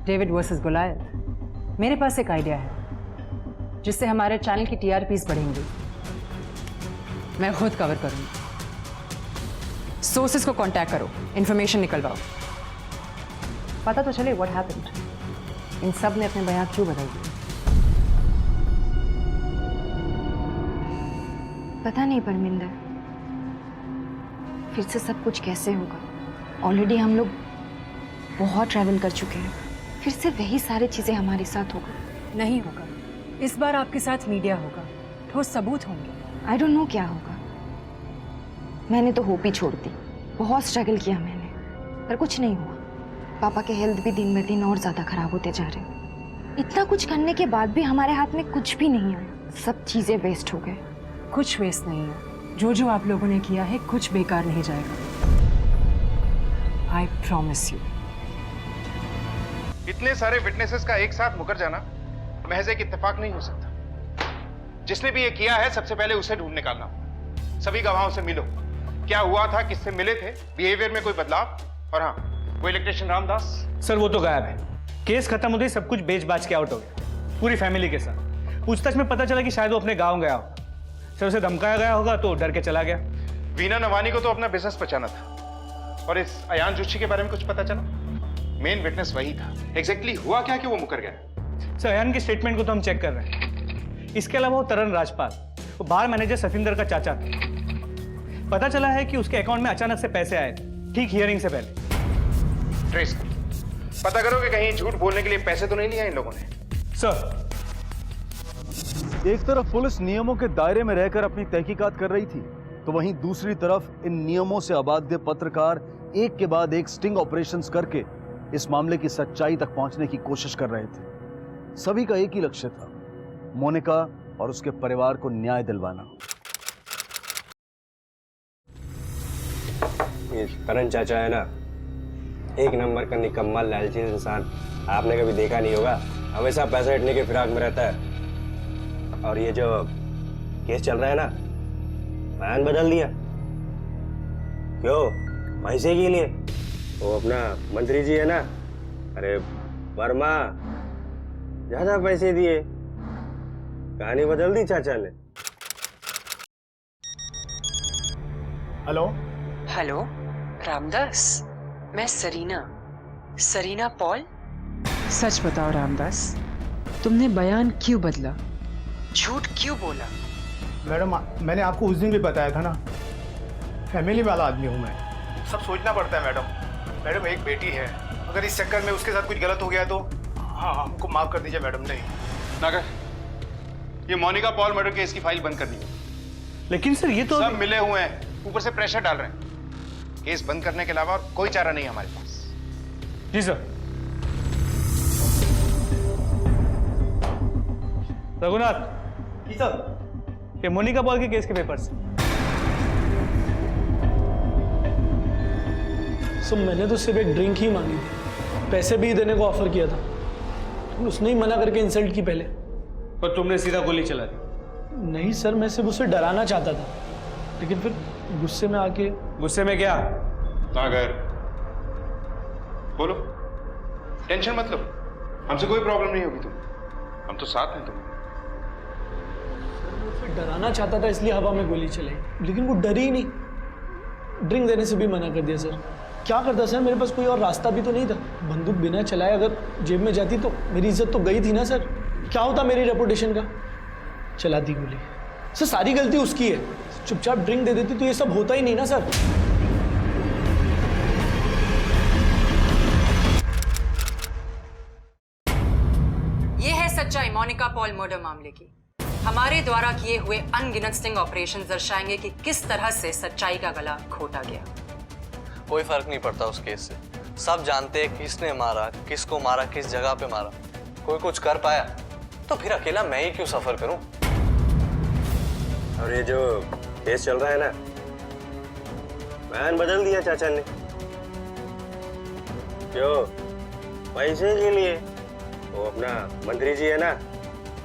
R: David versus Goliath. मेरे पास एक आइडिया है जिससे हमारे चैनल की टीआरपीज बढ़ेंगी. मैं खुद कवर करूंगी. सोर्सेस को कांटेक्ट करो, इंफॉर्मेशन निकलवाओ, पता तो चले व्हाट हैपेंड. इन सब ने अपने बयान क्यों बदल दिए.
O: पता नहीं परमिंदर, फिर से सब कुछ कैसे होगा। ऑलरेडी हम लोग बहुत ट्रैवल कर चुके हैं, फिर से वही सारी चीजें हमारे साथ होगा।
R: नहीं होगा, इस बार आपके साथ मीडिया होगा, ठोस सबूत होंगे।
O: आई डोंट नो क्या होगा। मैंने तो होप ही छोड़ दी, बहुत स्ट्रगल किया मैंने, पर कुछ नहीं हुआ। पापा के हेल्थ भी दिन ब दिन और ज्यादा खराब होते जा रहे हैं। इतना कुछ करने के बाद भी हमारे हाथ में कुछ भी नहीं आया, सब चीजें वेस्ट हो गए।
R: कुछ वेस्ट नहीं है, जो जो आप लोगों ने किया है कुछ बेकार नहीं जाएगा। I promise you.
G: इतने सारे विटनेसेस का एक साथ मुकर जाना महज एक इत्तेफाक नहीं हो सकता। जिसने भी ये किया है सबसे पहले उसे ढूंढ निकालना। सभी गवाहों से मिलो, क्या हुआ था, किससे मिले थे, बिहेवियर में कोई बदलाव, और हाँ वो इलेक्ट्रिशियन रामदास।
E: सर वो तो गायब है, केस खत्म होते ही सब कुछ बेच बाच के आउट हो गया, पूरी फैमिली के साथ। पूछताछ में पता चला कि शायद वो अपने गांव गया होगा। सर उसे धमकाया गया होगा तो डर के चला गया।
G: वीना नवानी को तो अपना बिजनेस बचाना था, और इस अयान जोशी के बारे में कुछ पता चला? मेन विटनेस वही था। एग्जैक्टली हुआ क्या कि वो मुकर गया?
E: सर अयान के स्टेटमेंट को तो हम चेक कर रहे हैं। इसके अलावा वो तरन राजपाल, वो बार मैनेजर सतिंदर का चाचा था। पता चला है कि उसके अकाउंट में अचानक से पैसे आए थे, ठीक हियरिंग से पहले।
G: ट्रेस करो, पता करो कि कहीं झूठ बोलने के लिए पैसे तो नहीं लिया इन लोगों ने।
E: सर
A: एक तरफ पुलिस नियमों के दायरे में रहकर अपनी तहकीकात कर रही थी, तो वहीं दूसरी तरफ इन नियमों से अबाध्य पत्रकार एक के बाद एक स्टिंग ऑपरेशंस करके इस मामले की सच्चाई तक पहुंचने की कोशिश कर रहे थे। सभी का एक ही लक्ष्य था, मोनिका और उसके परिवार को न्याय दिलवाना।
S: ये करण चाचा है ना, एक नंबर का निकम्मा लालची इंसान। आपने कभी देखा नहीं होगा, हमेशा पैसा हटने के फिराक में रहता है। और ये जो केस चल रहा है ना, बयान बदल दिया। क्यों? पैसे के लिए। वो अपना मंत्री जी है ना, अरे वर्मा, ज्यादा पैसे दिए, कहानी बदल दी चाचा ने।
L: हेलो
R: हेलो रामदास, मैं सरीना पॉल। सच बताओ रामदास, तुमने बयान क्यों बदला, झूठ क्यों बोला?
L: मैडम, मैंने आपको उस दिन भी बताया था ना, फैमिली वाला आदमी हूँ मैं। सब सोचना पड़ता है मैडम। मैडम एक बेटी है, अगर इस चक्कर में उसके साथ कुछ गलत हो गया तो हाँ हमको माफ कर दीजिए मैडम। नहीं
G: नागर, ये मोनिका पॉल मर्डर केस की फाइल बंद कर दी।
E: लेकिन सर ये तो
G: सब मिले हुए हैं, ऊपर से प्रेशर डाल रहे हैं। केस बंद करने के अलावा और कोई चारा नहीं हमारे पास।
E: जी सर। रघुनाथ
L: जी सर।
E: ये मोनिका पॉल के केस के पेपर्स।
T: सर मैंने तो सिर्फ एक ड्रिंक ही मांगी थी, पैसे भी देने को ऑफर किया था, लेकिन उसने ही मना करके इंसल्ट की पहले।
E: पर तुमने सीधा गोली चला दी?
T: नहीं सर, मैं सिर्फ उसे डराना चाहता था, लेकिन फिर गुस्से में आके।
E: गुस्से में क्या?
G: नागर बोलो, टेंशन मत लो, हमसे कोई प्रॉब्लम नहीं होगी। तुम, हम तो साथ हैं। तुम
T: उसे डराना चाहता था इसलिए हवा में गोली चलाई, लेकिन वो डरी ही नहीं। ड्रिंक देने से भी मना कर दिया सर। क्या करता सर, मेरे पास कोई और रास्ता भी तो नहीं था। बंदूक बिना चलाए अगर जेब में जाती तो मेरी इज्जत तो गई थी ना सर। क्या होता मेरी रेपुटेशन का? चला दी गोली। सर सारी गलती उसकी है, चुपचाप ड्रिंक दे देती तो ये सब होता ही नहीं ना सर।
R: ये है सच्चाई मोनिका पॉल मर्डर मामले की। हमारे द्वारा किए हुए अनगिनत स्टिंग ऑपरेशन दर्शाएंगे कि किस तरह से सच्चाई का गला घोटा गया।
B: कोई फर्क नहीं पड़ता उस केस से, सब जानते हैं किसने मारा, किसको मारा, किस जगह पे मारा। कोई कुछ कर पाया तो फिर अकेला मैं ही क्यों सफर करूं?
S: और ये जो केस चल रहा है ना, बयान बदल दिया चाचा ने। क्यों? पैसे के लिए। वो अपना मंत्री जी है ना,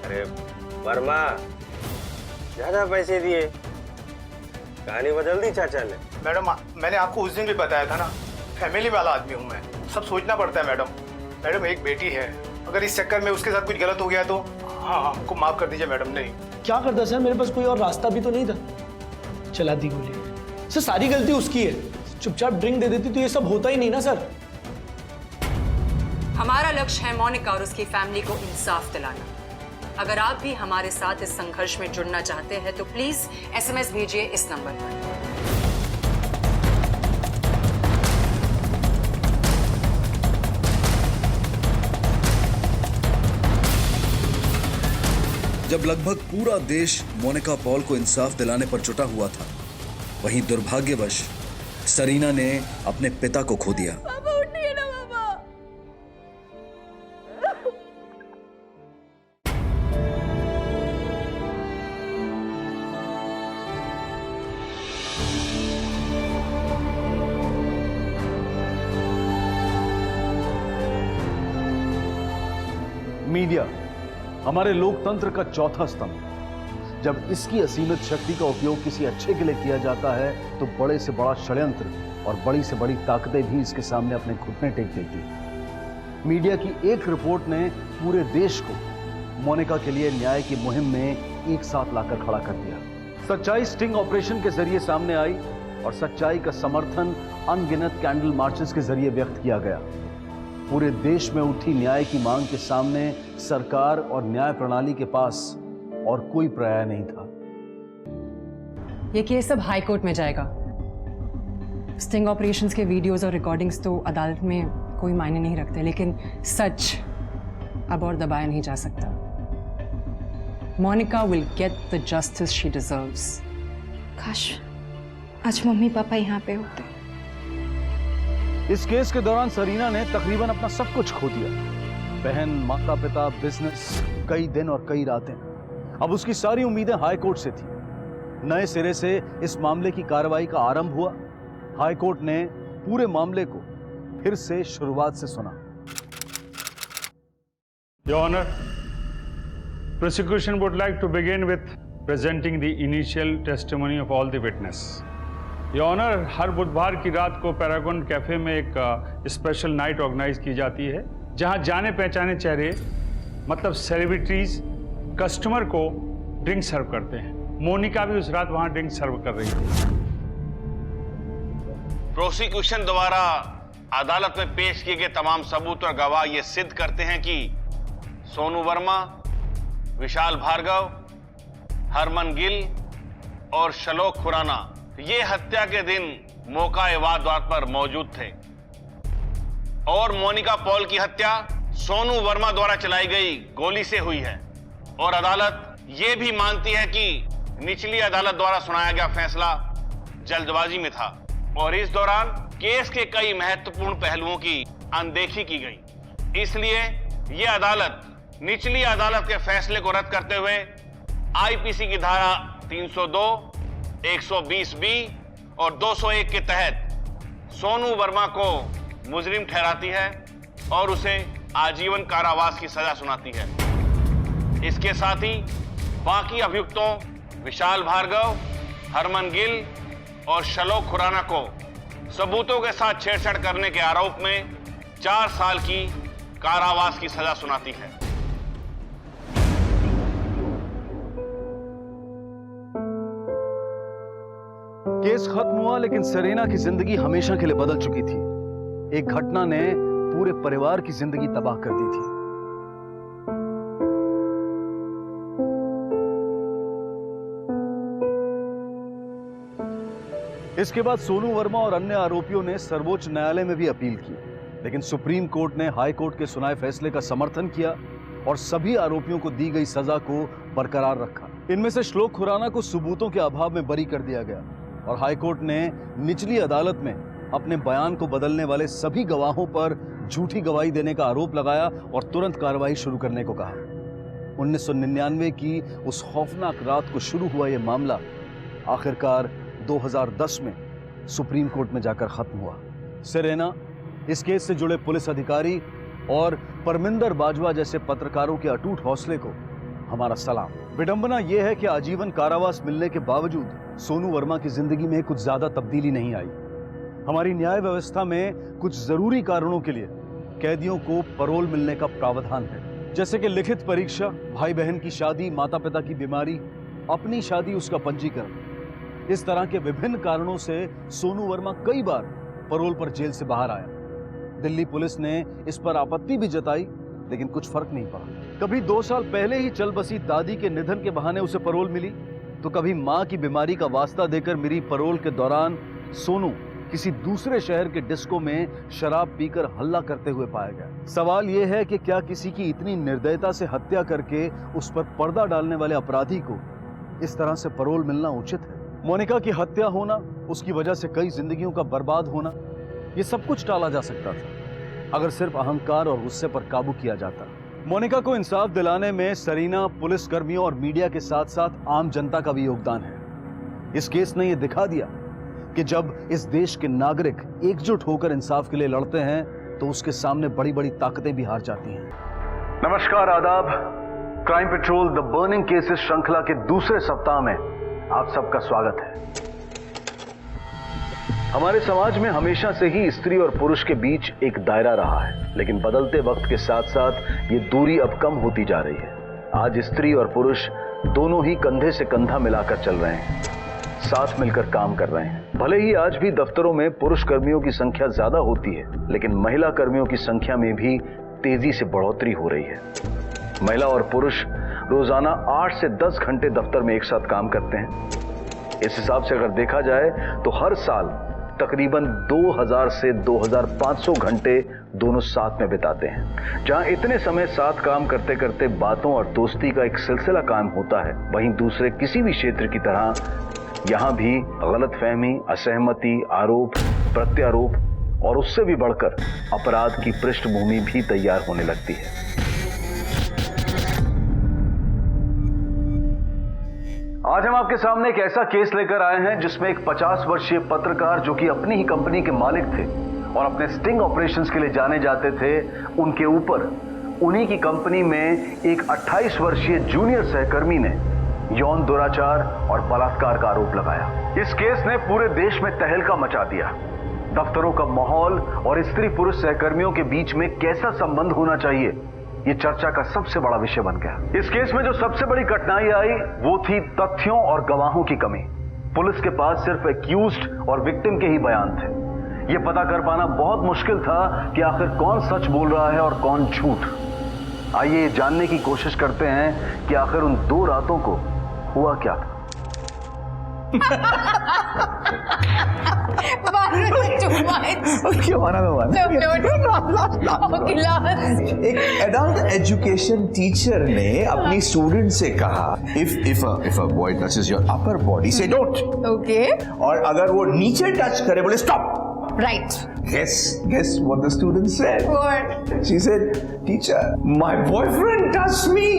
S: अरे वर्मा, ज्यादा पैसे दिए, कहानी बदल दी चाचा ने।
L: मैडम, मैंने आपको उस दिन भी बताया था ना, फैमिली वाला आदमी हूँ मैं। सब सोचना पड़ता है मैडम। मैडम एक बेटी है, अगर इस चक्कर में उसके साथ कुछ गलत हो गया तो हाँ हमको माफ कर दीजिए मैडम। नहीं
T: क्या करता सर, मेरे पास कोई और रास्ता भी तो नहीं था। चला दी गोली। सर सारी गलती उसकी है, चुपचाप ड्रिंक दे देती तो ये सब होता ही नहीं ना सर।
R: हमारा लक्ष्य है मोनिका और उसकी फैमिली को इंसाफ दिलाना। अगर आप भी हमारे साथ इस संघर्ष में जुड़ना चाहते हैं तो प्लीज SMS भेजिए इस नंबर पर।
A: जब लगभग पूरा देश मोनिका पॉल को इंसाफ दिलाने पर जुटा हुआ था, वहीं दुर्भाग्यवश सरीना ने अपने पिता को खो दिया।
D: पापा उठिए ना पापा।
A: मीडिया हमारे लोकतंत्र का चौथा स्तंभ। जब इसकी असीमित शक्ति का उपयोग किसी अच्छे के लिए किया जाता है तो बड़े से बड़ा षड्यंत्र और बड़ी से बड़ी ताकतें भी इसके सामने अपने घुटने टेक देती हैं। मीडिया की एक रिपोर्ट ने पूरे देश को मोनिका के लिए न्याय की मुहिम में एक साथ लाकर खड़ा कर दिया। सच्चाई स्टिंग ऑपरेशन के जरिए सामने आई और सच्चाई का समर्थन अनगिनत कैंडल मार्चेस के जरिए व्यक्त किया गया। पूरे देश में उठी न्याय की मांग के सामने सरकार और न्याय प्रणाली के पास और कोई पर्याय नहीं था।
R: ये केस सब हाई कोर्ट में जाएगा। स्टिंग ऑपरेशंस के वीडियोस और रिकॉर्डिंग्स तो अदालत में कोई मायने नहीं रखते, लेकिन सच अब और दबाया नहीं जा सकता। Monika will get the justice she deserves.
O: काश आज मम्मी पापा यहाँ पे होते।
A: इस केस के दौरान सरीना ने तकरीबन अपना सब कुछ खो दिया। बहन, माता पिता, बिजनेस, कई दिन और कई रातें। अब उसकी सारी उम्मीदें हाई कोर्ट से थी। नए सिरे से इस मामले की कार्रवाई का आरंभ हुआ। हाई कोर्ट ने पूरे मामले को फिर से शुरुआत से सुना।
I: Your Honor, prosecution would like to begin with presenting the initial testimony of all the witness. Your Honor, हर बुधवार की रात को पैरागॉन कैफे में एक स्पेशल नाइट ऑर्गेनाइज की जाती है जहां जाने पहचाने चेहरे मतलब सेलिब्रिटीज कस्टमर को ड्रिंक सर्व करते हैं। मोनिका भी उस रात वहां ड्रिंक सर्व कर रही थी।
Q: प्रोसिक्यूशन द्वारा अदालत में पेश किए गए तमाम सबूत और गवाह ये सिद्ध करते हैं कि सोनू वर्मा, विशाल भार्गव, हरमन गिल और श्लोक खुराना ये हत्या के दिन मौका वारदात पर मौजूद थे और मोनिका पॉल की हत्या सोनू वर्मा द्वारा चलाई गई गोली से हुई है। और अदालत ये भी मानती है कि निचली अदालत द्वारा सुनाया गया फैसला जल्दबाजी में था और इस दौरान केस के कई महत्वपूर्ण पहलुओं की अनदेखी की गई। इसलिए यह अदालत निचली अदालत के फैसले को रद्द करते हुए आईपीसी की धारा 302, 120B और 201 के तहत सोनू वर्मा को मुजरिम ठहराती है और उसे आजीवन कारावास की सजा सुनाती है। इसके साथ ही बाकी अभियुक्तों विशाल भार्गव, हरमन गिल और श्लोक खुराना को सबूतों के साथ छेड़छाड़ करने के आरोप में 4 साल की कारावास की सजा सुनाती है।
A: केस खत्म हुआ लेकिन सरीना की जिंदगी हमेशा के लिए बदल चुकी थी। एक घटना ने पूरे परिवार की जिंदगी तबाह कर दी थी। इसके बाद सोनू वर्मा और अन्य आरोपियों ने सर्वोच्च न्यायालय में भी अपील की, लेकिन सुप्रीम कोर्ट ने हाई कोर्ट के सुनाए फैसले का समर्थन किया और सभी आरोपियों को दी गई सजा को बरकरार रखा। इनमें से श्लोक खुराना को सबूतों के अभाव में बरी कर दिया गया और हाई कोर्ट ने निचली अदालत में अपने बयान को बदलने वाले सभी गवाहों पर झूठी गवाही देने का आरोप लगाया और तुरंत कार्रवाई शुरू करने को कहा। 1999 की उस खौफनाक रात को शुरू हुआ यह मामला आखिरकार 2010 में सुप्रीम कोर्ट में जाकर खत्म हुआ। सेरेना, इस केस से जुड़े पुलिस अधिकारी और परमिंदर बाजवा जैसे पत्रकारों के अटूट हौसले को हमारा सलाम। विडंबना यह है कि आजीवन कारावास मिलने के बावजूद सोनू वर्मा की जिंदगी में कुछ ज्यादा तब्दीली नहीं आई। हमारी न्याय व्यवस्था में कुछ जरूरी कारणों के लिए कैदियों को पैरोल मिलने का प्रावधान है, जैसे कि लिखित परीक्षा, भाई बहन की शादी, माता पिता की बीमारी, अपनी शादी, उसका पंजीकरण। इस तरह के विभिन्न कारणों से सोनू वर्मा कई बार पैरोल पर जेल से बाहर आया। दिल्ली पुलिस ने इस पर आपत्ति भी जताई, लेकिन कुछ फर्क नहीं पड़ा। कभी 2 साल पहले ही चल बसी दादी के निधन के बहाने उसे पैरोल मिली, तो कभी मां की बीमारी का वास्ता देकर मिली पैरोल के दौरान सोनू किसी दूसरे शहर के डिस्को में शराब पीकर हल्ला करते हुए पाया गया। सवाल यह है कि क्या किसी की इतनी निर्दयता से हत्या करके उस पर पर्दा डालने वाले अपराधी को इस तरह से पैरोल मिलना उचित है? मोनिका की हत्या होना, उसकी वजह से कई जिंदगियों का बर्बाद होना, यह सब कुछ टाला जा सकता था अगर सिर्फ अहंकार और गुस्से पर काबू किया जाता। मोनिका को इंसाफ दिलाने में सरीना, पुलिसकर्मियों और मीडिया के साथ साथ आम जनता का भी योगदान है। इस केस ने यह दिखा दिया कि जब इस देश के नागरिक एकजुट होकर इंसाफ के लिए लड़ते हैं तो उसके सामने बड़ी बड़ी ताकतें भी हार जाती हैं। नमस्कार, आदाब। Crime petrol the burning cases श्रृंखला के दूसरे सप्ताह में आप सबका स्वागत है। हमारे समाज में हमेशा से ही स्त्री और पुरुष के बीच एक दायरा रहा है, लेकिन बदलते वक्त के साथ साथ ये दूरी अब कम होती जा रही है। आज स्त्री और पुरुष दोनों ही कंधे से कंधा मिलाकर चल रहे हैं, साथ मिलकर काम कर रहे हैं। भले ही आज भी दफ्तरों में पुरुष कर्मियों की संख्या ज्यादा होती है, लेकिन महिला कर्मियों की संख्या में भी तेजी से बढ़ोतरी हो रही है। महिला और पुरुष रोजाना 8 से 10 घंटे दफ्तर में एक साथ काम करते हैं। इस हिसाब से अगर देखा जाए तो हर साल तकरीबन 2000 से 2500 घंटे दोनों साथ में बिताते हैं। जहां इतने समय साथ काम करते करते बातों और दोस्ती का एक सिलसिला कायम होता है, वहीं दूसरे किसी भी क्षेत्र की तरह यहां भी गलतफहमी, असहमति, आरोप, प्रत्यारोप और उससे भी बढ़कर अपराध की पृष्ठभूमि भी तैयार होने लगती है। आज हम आपके सामने एक ऐसा केस लेकर आए हैं जिसमें एक 50 वर्षीय पत्रकार, जो कि अपनी ही कंपनी के मालिक थे और अपने स्टिंग ऑपरेशंस के लिए जाने जाते थे, उनके ऊपर उन्हीं की कंपनी में एक 28 वर्षीय जूनियर सहकर्मी ने यौन दुराचार और बलात्कार का आरोप लगाया। इस केस ने पूरे देश में तहलका मचा दिया। दफ्तरों का माहौल और स्त्री पुरुष सहकर्मियों के बीच में कैसा संबंध होना चाहिए, ये चर्चा का सबसे बड़ा विषय बन गया। इस केस में जो सबसे बड़ी कठिनाई आई वो थी तथ्यों और गवाहों की कमी। पुलिस के पास सिर्फ एक्यूज्ड और विक्टिम के ही बयान थे। ये पता कर पाना बहुत मुश्किल था कि आखिर कौन सच बोल रहा है और कौन झूठ। आइए जानने की कोशिश करते हैं कि आखिर उन 2 रातों को हुआ क्या था।
U: एक एडल्ट एजुकेशन टीचर ने अपनी स्टूडेंट से कहा, if a boy touches your upper body से डोंट, ओके, और अगर वो नीचे टच करे बोले stop, right. Guess what the student said? What? She said, teacher, my boyfriend touched me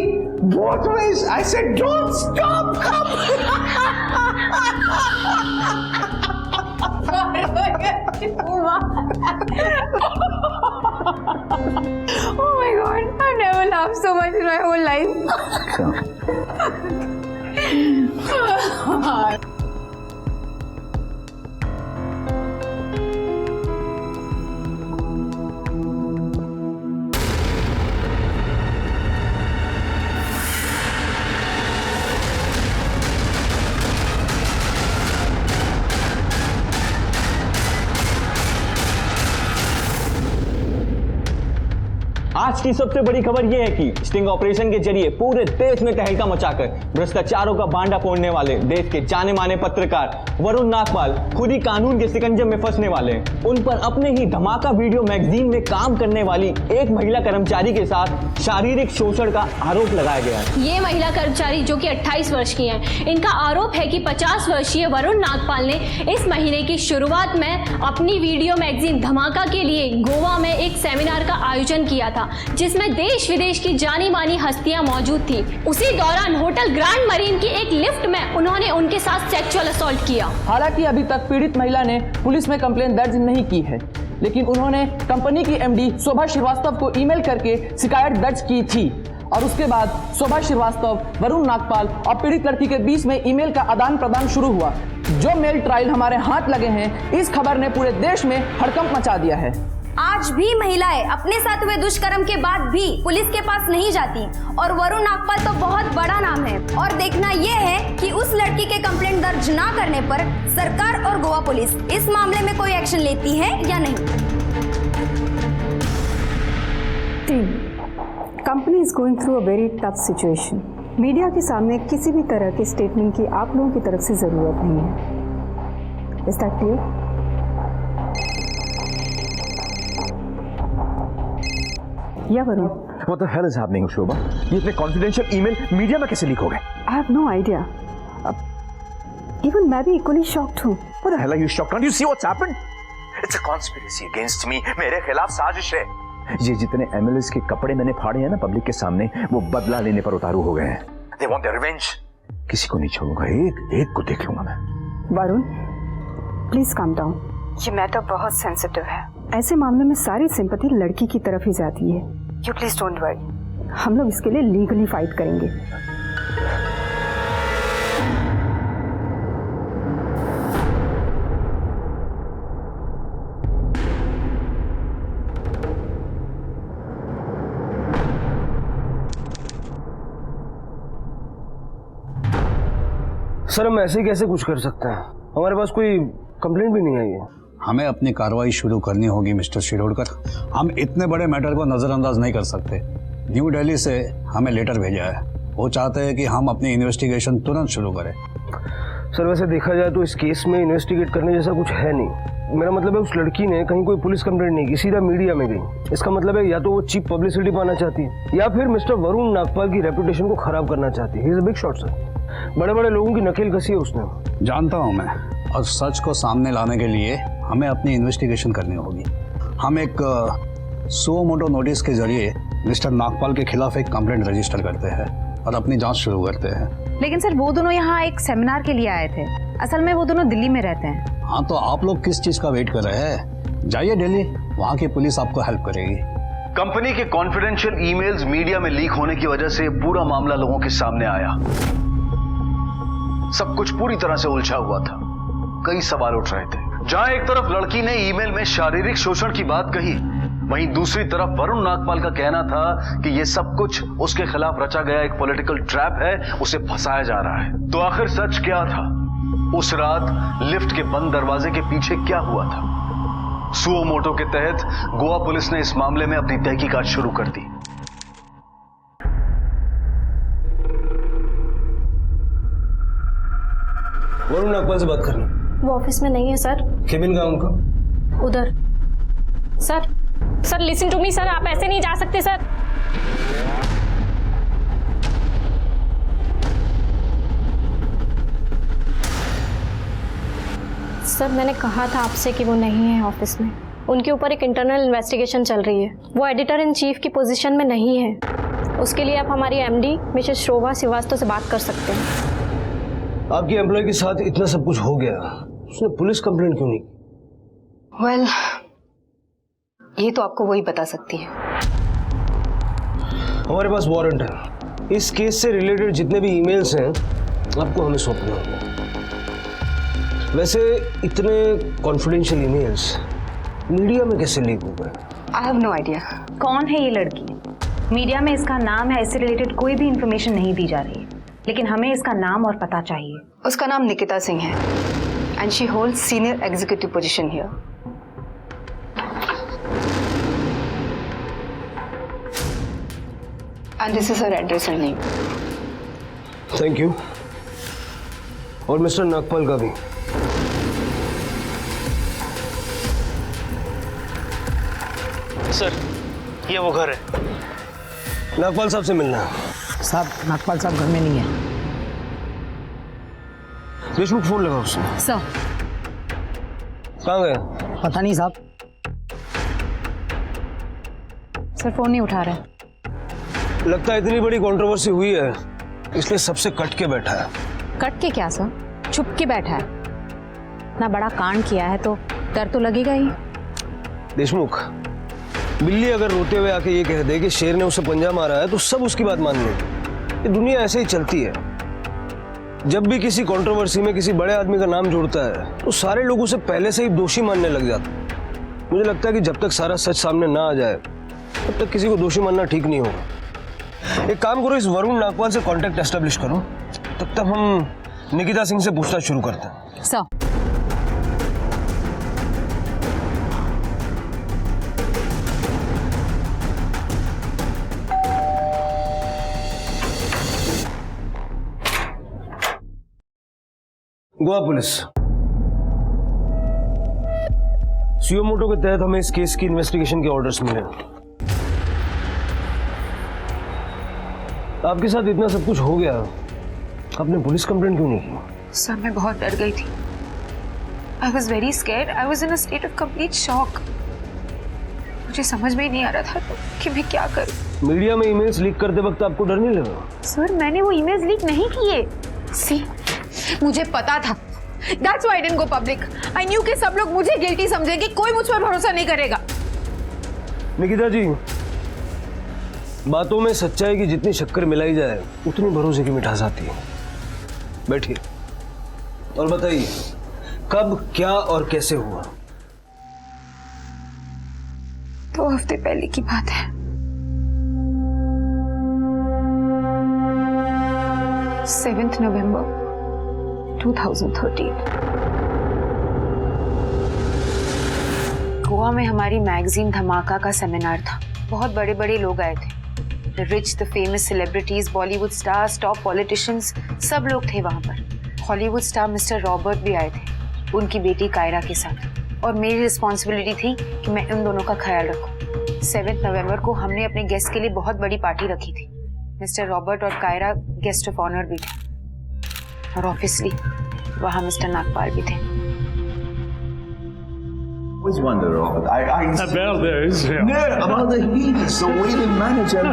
U: both ways. I said, don't stop.
D: Oh my God, I've never laughed so much in my whole life.
V: आज की सबसे बड़ी खबर यह है कि sting operation के जरिए पूरे देश में तहलका मचाकर भ्रष्टाचारों का बांडा फोड़ने वाले देश के जाने माने पत्रकार वरुण नागपाल खुद ही कानून के सिकंजम में फंसने वाले हैं। उन पर अपने ही धमाका वीडियो मैगजीन में काम करने वाली एक महिला कर्मचारी के साथ शारीरिक शोषण का आरोप लगाया गया है।
W: ये महिला कर्मचारी जो कि 28 वर्ष की हैं, इनका आरोप है कि 50 वर्षीय वरुण नागपाल ने इस महीने की शुरुआत में अपनी वीडियो मैगजीन धमाका के लिए गोवा में एक सेमिनार का आयोजन किया था, जिसमें देश विदेश की जानी मानी हस्तियां मौजूद थी। उसी दौरान होटल ग्रैंड मरीन की एक लिफ्ट में उन्होंने उनके साथ सेक्सुअल असॉल्ट किया।
X: हालांकि अभी तक पीड़ित महिला ने पुलिस में कंप्लेंट दर्ज नहीं की है, लेकिन उन्होंने कंपनी की एमडी शोभा श्रीवास्तव को ईमेल करके शिकायत दर्ज की थी और उसके बाद शोभा श्रीवास्तव, वरुण नागपाल और पीड़ित लड़की के बीच में ईमेल का आदान प्रदान शुरू हुआ। जो मेल ट्रायल हमारे हाथ लगे हैं, इस खबर ने पूरे देश में हड़कंप मचा दिया है।
Y: आज भी महिलाएं अपने साथ हुए दुष्कर्म के बाद भी पुलिस के पास नहीं जाती और वरुण नागपाल तो बहुत बड़ा नाम है। और देखना यह है कि उस लड़की के कंप्लेंट दर्ज ना करने पर सरकार और गोवा पुलिस इस मामले में कोई एक्शन लेती है या नहीं।
H: Company is going through a very tough situation. Media के सामने किसी भी तरह के स्टेटमेंट की आप लोगों की तरफ से जरूरत नहीं है। Is that clear? या Varun?
U: What the hell is happening, शोभा? ये इतने कॉन्फिडेंशियल ईमेल मीडिया में कैसे लीक हो गए?
H: I have no idea. Even मैं भी equally shocked हूँ।
U: What the hell are you shocked? Can't you see what's happened? It's a conspiracy against me. मेरे खिलाफ साजिश है। ये जितने MLAs के कपड़े मैंने फाड़े हैं ना पब्लिक के सामने, वो बदला लेने पर उतारू हो गए हैं। They want their revenge. किसी को नहीं छोड़ूंगा, एक को देख लूंगा मैं।
H: Varun, please calm down. ये मैटर बहुत सेंसिटिव है। ऐसे मामले में सारी सिंपैथी लड़की की तरफ ही जाती है। यू प्लीज डोंट वरी, हम लोग इसके लिए लीगली फाइट करेंगे।
J: सर हम ऐसे कैसे कुछ कर सकते हैं? हमारे पास कोई कंप्लेंट भी नहीं आई है।
M: हमें अपनी कार्रवाई शुरू करनी होगी मिस्टर शिरोडकर। हम इतने बड़े मैटर को नज़रअंदाज नहीं कर सकते। न्यू दिल्ली से हमें लेटर भेजा है, वो चाहते हैं कि हम अपनी इन्वेस्टिगेशन तुरंत शुरू करें।
J: सर वैसे देखा जाए तो इस केस में इन्वेस्टिगेट करने जैसा कुछ है नहीं। मेरा मतलब है उस लड़की ने कहीं कोई पुलिस कंप्लेंट नहीं की, सीधा मीडिया में गई। इसका मतलब है या तो वो चीप पब्लिसिटी पाना चाहती है या फिर मिस्टर वरुण नागपाल की रेपुटेशन को खराब करना चाहती है। He is a big shot sir. बड़े बड़े लोगों की नकेल कसी है उसने।
M: जानता हूँ मैं, और सच को सामने लाने के लिए हमें अपनी इन्वेस्टिगेशन करनी होगी। हम एक सुओ मोटो नोटिस के जरिए मिस्टर नागपाल के खिलाफ एक कंप्लेंट रजिस्टर करते हैं और अपनी जांच शुरू करते हैं।
O: लेकिन सर वो दोनों यहाँ एक सेमिनार के लिए आए थे, असल में वो दोनों दिल्ली में रहते हैं।
M: हाँ तो आप लोग किस चीज का वेट कर रहे हैं? जाइए दिल्ली, वहाँ की पुलिस आपको हेल्प करेगी।
A: कंपनी के कॉन्फिडेंशियल ईमेल्स मीडिया में लीक होने की वजह से पूरा मामला लोगों के सामने आया। सब कुछ पूरी तरह से उलझा हुआ था। कई सवाल उठ रहे थे। जहां एक तरफ लड़की ने ईमेल में शारीरिक शोषण की बात कही, वहीं दूसरी तरफ वरुण नागपाल का कहना था कि यह सब कुछ उसके खिलाफ रचा गया एक पॉलिटिकल ट्रैप है, उसे फंसाया जा रहा है। तो आखिर सच क्या था? उस रात लिफ्ट के बंद दरवाजे के पीछे क्या हुआ था? सुओ मोटो के तहत गोवा पुलिस ने इस मामले में अपनी तहकीकात शुरू कर दी।
J: वरुण नागपाल से बात करनी।
W: वो ऑफिस में नहीं है सर।
J: केबिन कहाँ उनका?
W: उधर। Sir listen to me sir, आप ऐसे नहीं जा सकते सर। सर मैंने कहा था आपसे कि वो नहीं है ऑफिस में। उनके ऊपर एक इंटरनल इन्वेस्टिगेशन चल रही है। वो एडिटर इन चीफ की पोजीशन में नहीं है। उसके लिए आप हमारी एमडी मिसेस शोभा श्रीवास्तव से बात कर सकते हैं।
J: आपकी एम्प्लॉय के साथ इतना सब कुछ हो गया, उसने पुलिस कंप्लेंट क्यों नहीं?
O: वेल, ये तो आपको वही बता सकती है।
J: हमारे पास वारंट है। इस केस से रिलेटेड जितने भी ईमेल्स हैं आपको हमें सौंपने होंगे। वैसे इतने कॉन्फिडेंशियल ईमेल्स मीडिया में कैसे लीक हो गए?
O: I have no idea.
N: कौन है ये लड़की? मीडिया में इसका नाम या इससे रिलेटेड कोई भी इंफॉर्मेशन नहीं दी जा रही, लेकिन हमें इसका नाम और पता चाहिए।
O: उसका नाम निकिता सिंह है and she holds senior executive position here. And this is her address and name.
J: Thank you. और मिस्टर नागपाल का भी।
E: सर ये वो घर है।
J: नागपाल साहब से मिलना है।
X: साहब नागपाल साहब घर में नहीं है।
J: देशमुख फोन लगा उसने।
X: सर
J: कहाँ गए?
X: पता नहीं साहब।
O: सर फोन नहीं उठा रहे।
J: लगता है इतनी बड़ी कंट्रोवर्सी हुई है इसलिए सबसे कट के बैठा है।
O: कट के क्या सर, छुप के बैठा है। इतना बड़ा कांड किया है तो डर तो लगेगा ही।
J: देशमुख, बिल्ली अगर रोते हुए आके ये कह दे कि शेर ने उसे पंजा मारा है तो सब उसकी बात मान लेंगे। ये दुनिया ऐसे ही चलती है। जब भी किसी कंट्रोवर्सी में किसी बड़े आदमी का नाम जुड़ता है तो सारे लोग उसे पहले से ही दोषी मानने लग जाते हैं। मुझे लगता है कि जब तक सारा सच सामने ना आ जाए तब तक किसी को दोषी मानना ठीक नहीं होगा। एक काम करो, इस वरुण नागपाल से कांटेक्ट एस्टेब्लिश करो, तब तक हम निकिता सिंह से पूछताछ शुरू करते हैं।
O: सर
J: गोवा पुलिस, सुयो मोटो के तहत हमें इस केस की इन्वेस्टिगेशन के ऑर्डर्स मिले। आपके साथ इतना सब कुछ हो गया, आपने पुलिस कंप्लेंट क्यों नहीं की?
N: सर मैं बहुत डर गई थी। I was very scared, I was in a state of complete shock. मुझे समझ में ही नहीं आ रहा था कि मैं क्या करूं।
J: मीडिया में ईमेल्स लीक करते वक्त आपको डर नहीं लगा?
N: सर मैंने वो ईमेल्स लीक नहीं किए।
D: सी, मुझे पता था। That's why I didn't go public. I knew कि सब लोग मुझे गिल्टी समझेंगे, कोई मुझ पर भरोसा नहीं करेगा।
J: निकिता जी, बातों में सच्चाई की जितनी शक्कर मिलाई जाए उतनी भरोसे की मिठास आती है। बैठिए और बताइए कब, क्या और कैसे हुआ?
N: 2 हफ्ते पहले की बात है। November 2013। गोवा में हमारी मैगजीन धमाका का सेमिनार था। बहुत बड़े बड़े लोग आए थे, the rich, the famous celebrities, Bollywood stars, top politicians, सब लोग थे वहां पर। हॉलीवुड स्टार मिस्टर रॉबर्ट भी आए थे, उनकी बेटी कायरा के साथ। और मेरी रिस्पॉन्सिबिलिटी थी कि मैं उन दोनों का ख्याल रखूं। 7 नवंबर को हमने अपने गेस्ट के लिए बहुत बड़ी पार्टी रखी थी। मिस्टर रॉबर्ट और कायरा गेस्ट ऑफ ऑनर भी थे, और ऑब्वियसली वहां मिस्टर नागपाल भी थे।
U: always wonder about
I: about those. Yeah.
U: No, about the heels, the way they manage and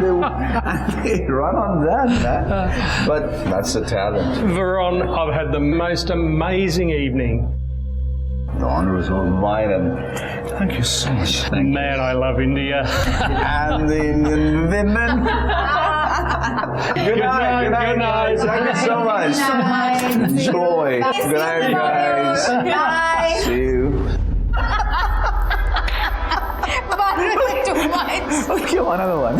U: they run on that, man. But that's the talent.
I: Veron, I've had the most amazing evening.
U: The honor is all mine, and thank you so much.
I: Man, I love India.
U: And the Indian women. Good night. Thank you so much. Enjoy. Good night, guys.
D: Bye.
U: See you.
D: Okay,
U: another one.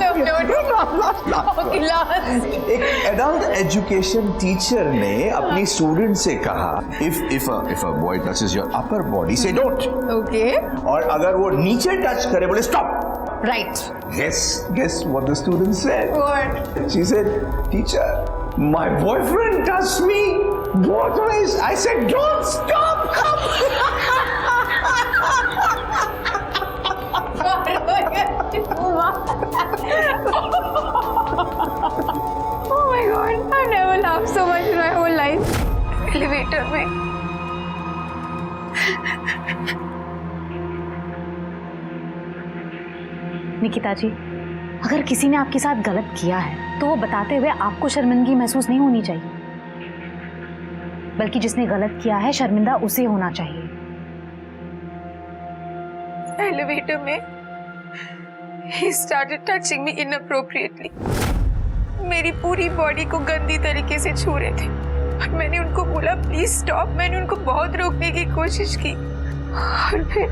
U: एक adult education teacher ने अपनी student से कहा, if a boy touches your upper body, say don't.
D: Okay.
U: और अगर वो नीचे touch करे बोले stop.
D: Right.
U: Guess what the student said?
D: What?
U: She said, teacher, my boyfriend touched me both ways. I said, don't stop.
D: Oh my God, I never laughed so much in my whole life. Elevator में।
N: निकिता जी, अगर किसी ने आपके साथ गलत किया है तो वो बताते हुए आपको शर्मिंदगी महसूस नहीं होनी चाहिए, बल्कि जिसने गलत किया है शर्मिंदा उसे होना चाहिए।
D: एलिवेटर में he started touching me inappropriately. मेरी पूरी बॉडी को गंदी तरीके से छू रहे थे और मैंने उनको बोला प्लीज स्टॉप। मैंने उनको बहुत रोकने की कोशिश की और फिर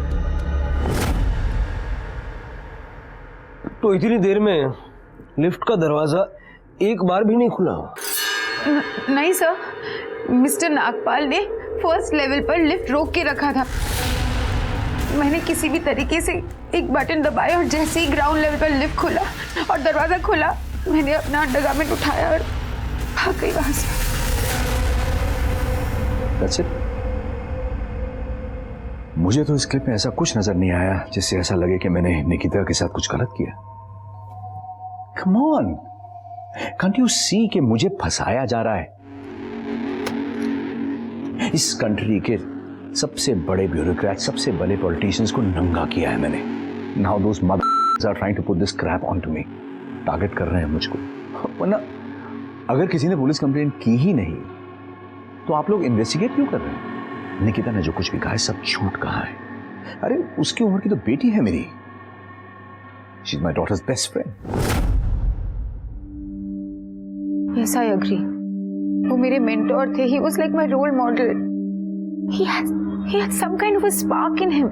J: तो इतनी देर में लिफ्ट का दरवाजा एक बार भी नहीं खुला?
D: नहीं सर, मिस्टर नागपाल ने फर्स्ट लेवल पर लिफ्ट रोक के रखा था। मैंने किसी भी तरीके से एक बटन दबाया और जैसे ही ग्राउंड लेवल पर लिफ्ट खुला और दरवाजा खुला, मैंने अपना अंडरगारमेंट उठाया और भाग गई वहां से।
U: That's it? मुझे तो इस क्लिप में ऐसा कुछ नजर नहीं आया जिससे ऐसा लगे कि मैंने निकिता के साथ कुछ गलत किया। Come on, can't you see कि मुझे फंसाया जा रहा है? इस कंट्री के सबसे बड़े ब्यूरोक्रेट, सबसे बड़े पॉलिटिशियंस को नंगा किया है मैंने। Now those mothers are trying to put this crap onto me. Target कर रहे हैं मुझको। वरना अगर किसी ने पुलिस कंप्लेंट की ही नहीं तो आप लोग इन्वेस्टिगेट क्यों कर रहे हैं? निकिता ने जो कुछ भी कहा है सब झूठ कहा है। अरे उसकी उम्र की तो बेटी है मेरी। She's my daughter's best friend.
D: Yes, I agree. वो मेरे मेंटोर थे। He was like my role model. He had some kind of a spark in him.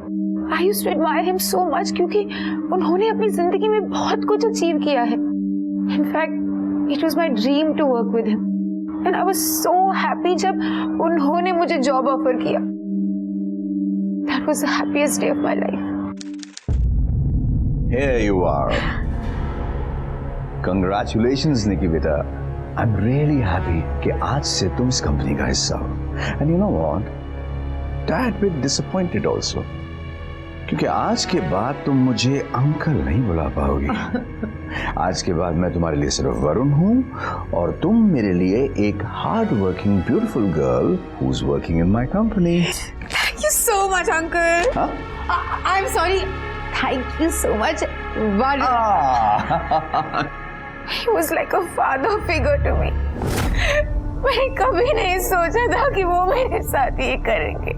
D: I used to admire him so much क्योंकि उन्होंने अपनी जिंदगी में बहुत कुछ अचीव किया है। In fact, it was my dream to work with him. And I was so happy जब उन्होंने मुझे जॉब ऑफर किया। That was the happiest day of my life.
U: Here you are. Congratulations, Nikki बेटा. I'm really happy कि आज से तुम इस कंपनी का हिस्सा हो। And you know what? Tad bit disappointed also. क्योंकि आज के बाद तुम मुझे अंकल नहीं बुला पाओगी। आज के बाद मैं तुम्हारे लिए सिर्फ वरुण हूँ और तुम मेरे लिए एक hard working beautiful girl who is working in my company.
Y: Thank you so much, uncle.
U: Huh?
Y: I'm sorry. Thank you so much, Varun. He was like a father figure to me. मैंने कभी नहीं सोचा था कि वो मेरे साथ ये करेंगे।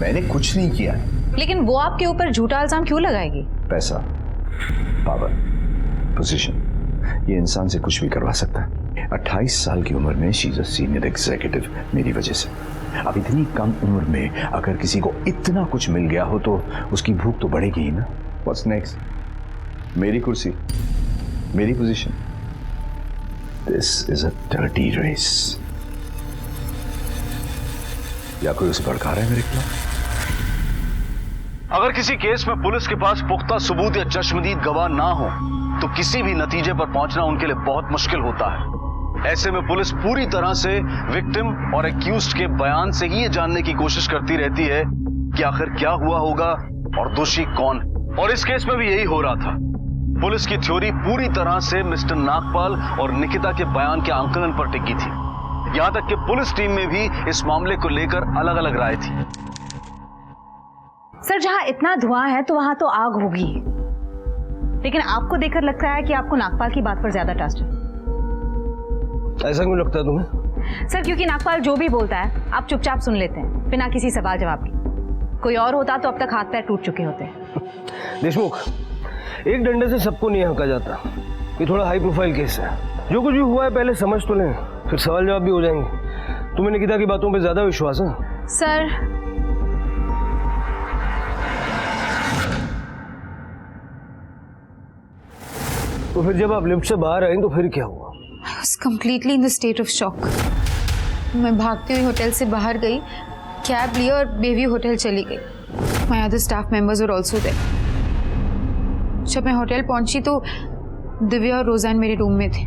U: मैंने कुछ नहीं किया।
O: लेकिन वो आपके ऊपर झूठा इल्जाम क्यों लगाएगी?
U: पैसा, पावर, पोजीशन, ये इंसान से कुछ भी करवा सकता है। 28 साल की उम्र में she is a senior executive मेरी वजह से। अब इतनी कम उम्र में अगर किसी को इतना कुछ मिल गया हो तो उसकी भूख तो बढ़ेगी ही ना। What's next? मेरी कुर्सी, मेरी position. This is a dirty race. या कोई उसे भड़का रहा है मेरे खिलाफ?
A: अगर किसी केस में पुलिस के पास पुख्ता सबूत या चश्मदीद गवाह ना हो तो किसी भी नतीजे पर पहुंचना उनके लिए बहुत मुश्किल होता है। ऐसे में पुलिस पूरी तरह से विक्टिम और एक्यूज्ड के बयान से ही ये जानने की कोशिश करती रहती है कि आखिर क्या हुआ होगा और दोषी कौन है। और इस केस में भी यही हो रहा था। पुलिस की थ्योरी पूरी तरह से मिस्टर नागपाल और निकिता के बयान के आंकलन पर टिकी थी। यहां तक कि पुलिस टीम में भी इस मामले को लेकर अलग अलग राय थी।
O: सर, जहां इतना धुआं है तो वहां तो आग होगी, लेकिन आपको देखकर लगता है कि आपको नागपाल की बात पर ज्यादा ट्रस्ट है।
J: ऐसा क्यों लगता है तुम्हें?
O: सर, क्योंकि नागपाल जो भी बोलता है आप चुपचाप सुन लेते हैं बिना किसी सवाल जवाब के। कोई और होता तो अब तक हाथ पैर टूट चुके होते।
J: देशमुख, एक डंडे से सबको नहीं हंका जाता। ये थोड़ा हाई प्रोफाइल केस है। जो कुछ भी हुआ है पहले समझ तो लें, फिर सवाल जवाब भी हो जाएंगे। तुम्हें निकिता की बातों पे ज्यादा विश्वास है?
O: सर,
J: तो फिर जब आप लिफ्ट से बाहर आई तो फिर क्या हुआ?
N: I was completely in the state of shock. मैं भागते हुए होटल से बाहर गई, कैब ली और बेबी होटल चली गई। My other staff members were also there. जब मैं होटल पहुंची तो दिव्या और रोजान मेरे रूम में थे।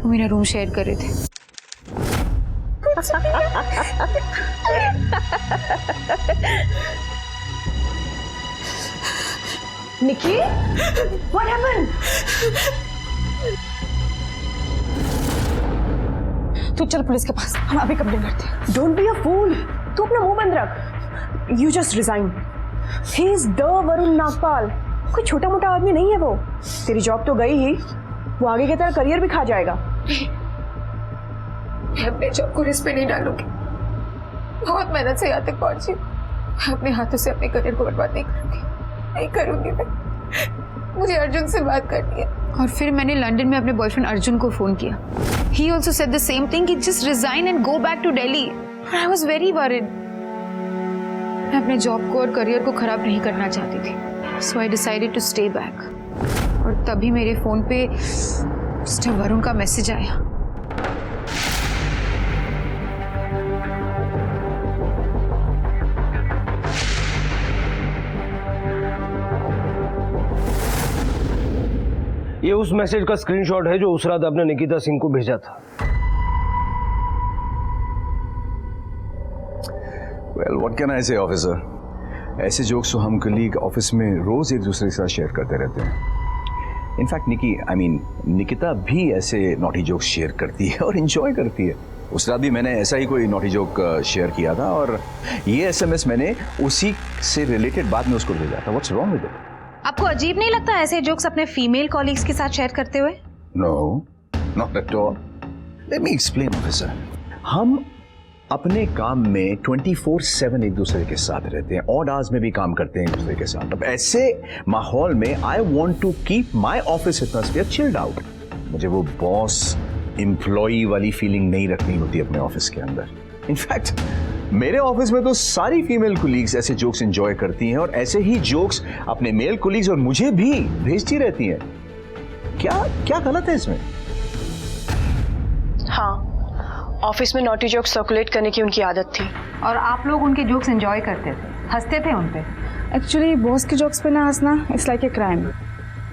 N: वो मेरा रूम शेयर कर रहे थे।
O: निकी, what happened?
H: तू चल पुलिस के पास, हम अभी कंप्लेन करते हैं। डोंट बी अ फूल, तू अपना मुंह बंद रख। You just resign. He is the Varun Nagpal. कोई छोटा मोटा आदमी नहीं है वो। तेरी जॉब तो गई ही, वो आगे की तरह करियर भी खा जाएगा।
Y: मैं अपने जॉब को रिस्क पे नहीं डालूंगी। बहुत मेहनत से यहाँ तक पहुंची। मैं अपने हाथों से अपने करियर को बर्बाद नहीं करूंगी मैं। मुझे अर्जुन से बात करनी है।
N: और फिर मैंने लंदन में अपने बॉयफ्रेंड अर्जुन को फोन किया। He also said the same thing कि just resign and go back to Delhi. But I was very worried. मैं अपने जॉब को और करियर को खराब नहीं करना चाहती थी। So I decided to stay back. और तभी मेरे फोन पे मिस्टर वरुण का मैसेज आया।
J: ये उस मैसेज का स्क्रीनशॉट है जो उस रात आपने निकिता सिंह को भेजा था।
U: Well, what can I say, officer? ऐसे जोक्स तो हम कलीग ऑफिस में रोज एक दूसरे के साथ शेयर करते रहते हैं। इनफैक्ट निकिता भी ऐसे नॉटी जोक्स शेयर करती है और एंजॉय करती है। उस रात भी मैंने ऐसा ही कोई नॉटी जोक शेयर किया था और ये SMS मैंने उसी से रिलेटेड बात में उसको भेजा था। What's wrong with it?
O: आपको अजीब नहीं लगता ऐसे जोक्स अपने फीमेल कॉलीग्स के साथ शेयर करते हुए?
U: No, not at all. Let me explain, officer. हम अपने काम में 24/7 एक दूसरे के साथ रहते हैं, ऑड आवर्स में भी काम करते हैं एक दूसरे के साथ। अब ऐसे माहौल में I want to keep my office atmosphere chilled out. मुझे वो बॉस एम्प्लॉई वाली फीलिंग नहीं रखनी होती अपने ऑफिस के अंदर। इनफैक्ट मेरे ऑफिस में तो सारी फीमेल कोलीग्स ऐसे जोक्स एंजॉय करती हैं और ऐसे ही जोक्स अपने मेल कोलीग्स और मुझे भी भेजती रहती हैं। क्या गलत है इसमें?
H: हाँ, ऑफिस में नॉटी जोक्स सर्कुलेट करने की उनकी आदत थी।
O: और आप लोग उनके जोक्स एंजॉय करते थे, हंसते थे उन पे।
H: एक्चुअली बॉस के जोक्स पे ना हंसना इट्स लाइक ए क्राइम,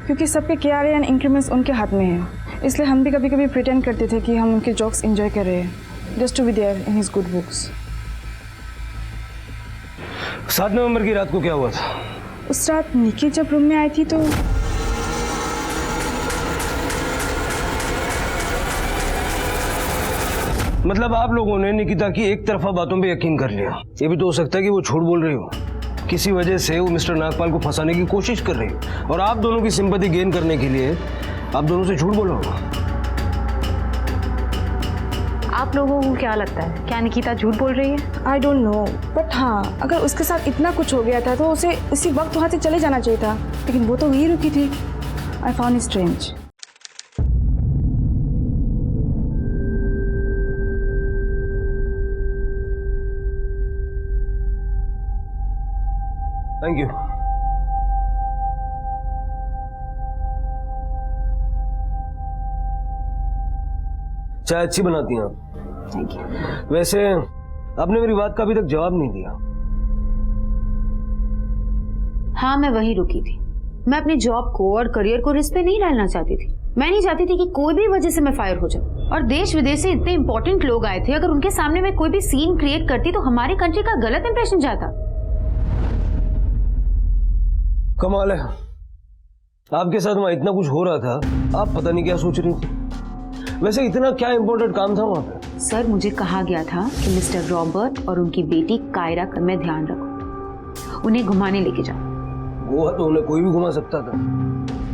H: क्योंकि सबके KRA एंड इंक्रीमेंट्स उनके हाथ में है। इसलिए हम भी कभी कभी प्रिटेंड करते थे कि हम उनके जोक्स एंजॉय कर रहे हैं। Just to be there in his good books.
J: 7 नवंबर की रात को क्या हुआ था?
H: उस रात निकी जब रूम में आई थी तो
J: मतलब आप लोगों ने निकिता की एक तरफा बातों पे यकीन कर लिया। ये भी तो हो सकता है कि वो झूठ बोल रही हो, किसी वजह से वो मिस्टर नागपाल को फंसाने की कोशिश कर रही हो और आप दोनों की सिंपैथी गेन करने के लिए आप दोनों से झूठ बोलो।
O: आप लोगों को क्या लगता है, क्या निकिता झूठ बोल रही है?
H: आई डोंट नो, बट हाँ, अगर उसके साथ इतना कुछ हो गया था तो उसे उसी वक्त वहाँ से चले जाना चाहिए था, लेकिन वो तो वहीं रुकी थी। I found it strange.
J: Thank you. चाय अच्छी बनाती हैं आप।
O: Thank you.
J: वैसे आपने मेरी बात का अभी तक जवाब नहीं दिया।
N: हाँ, मैं वहीं रुकी थी। मैं अपने जॉब को और करियर को रिस्क पे नहीं डालना चाहती थी। मैं नहीं चाहती थी कि कोई भी वजह से मैं फायर हो जाऊं। और देश विदेश से इतने इंपॉर्टेंट लोग आए थे, अगर उनके सामने मैं कोई भी सीन क्रिएट करती तो हमारी कंट्री का गलत इंप्रेशन जाता।
J: कमाल है, आपके साथ वहां इतना कुछ हो रहा था, आप पता नहीं क्या सोच रही थी। वैसे इतना क्या इंपॉर्टेंट काम था वहां पे?
N: सर, मुझे कहा गया था कि मिस्टर रॉबर्ट और उनकी बेटी कायरा का मैं ध्यान रखूं, उन्हें घुमाने लेके जाऊं।
J: वो तो उन्हें कोई भी घुमा सकता था,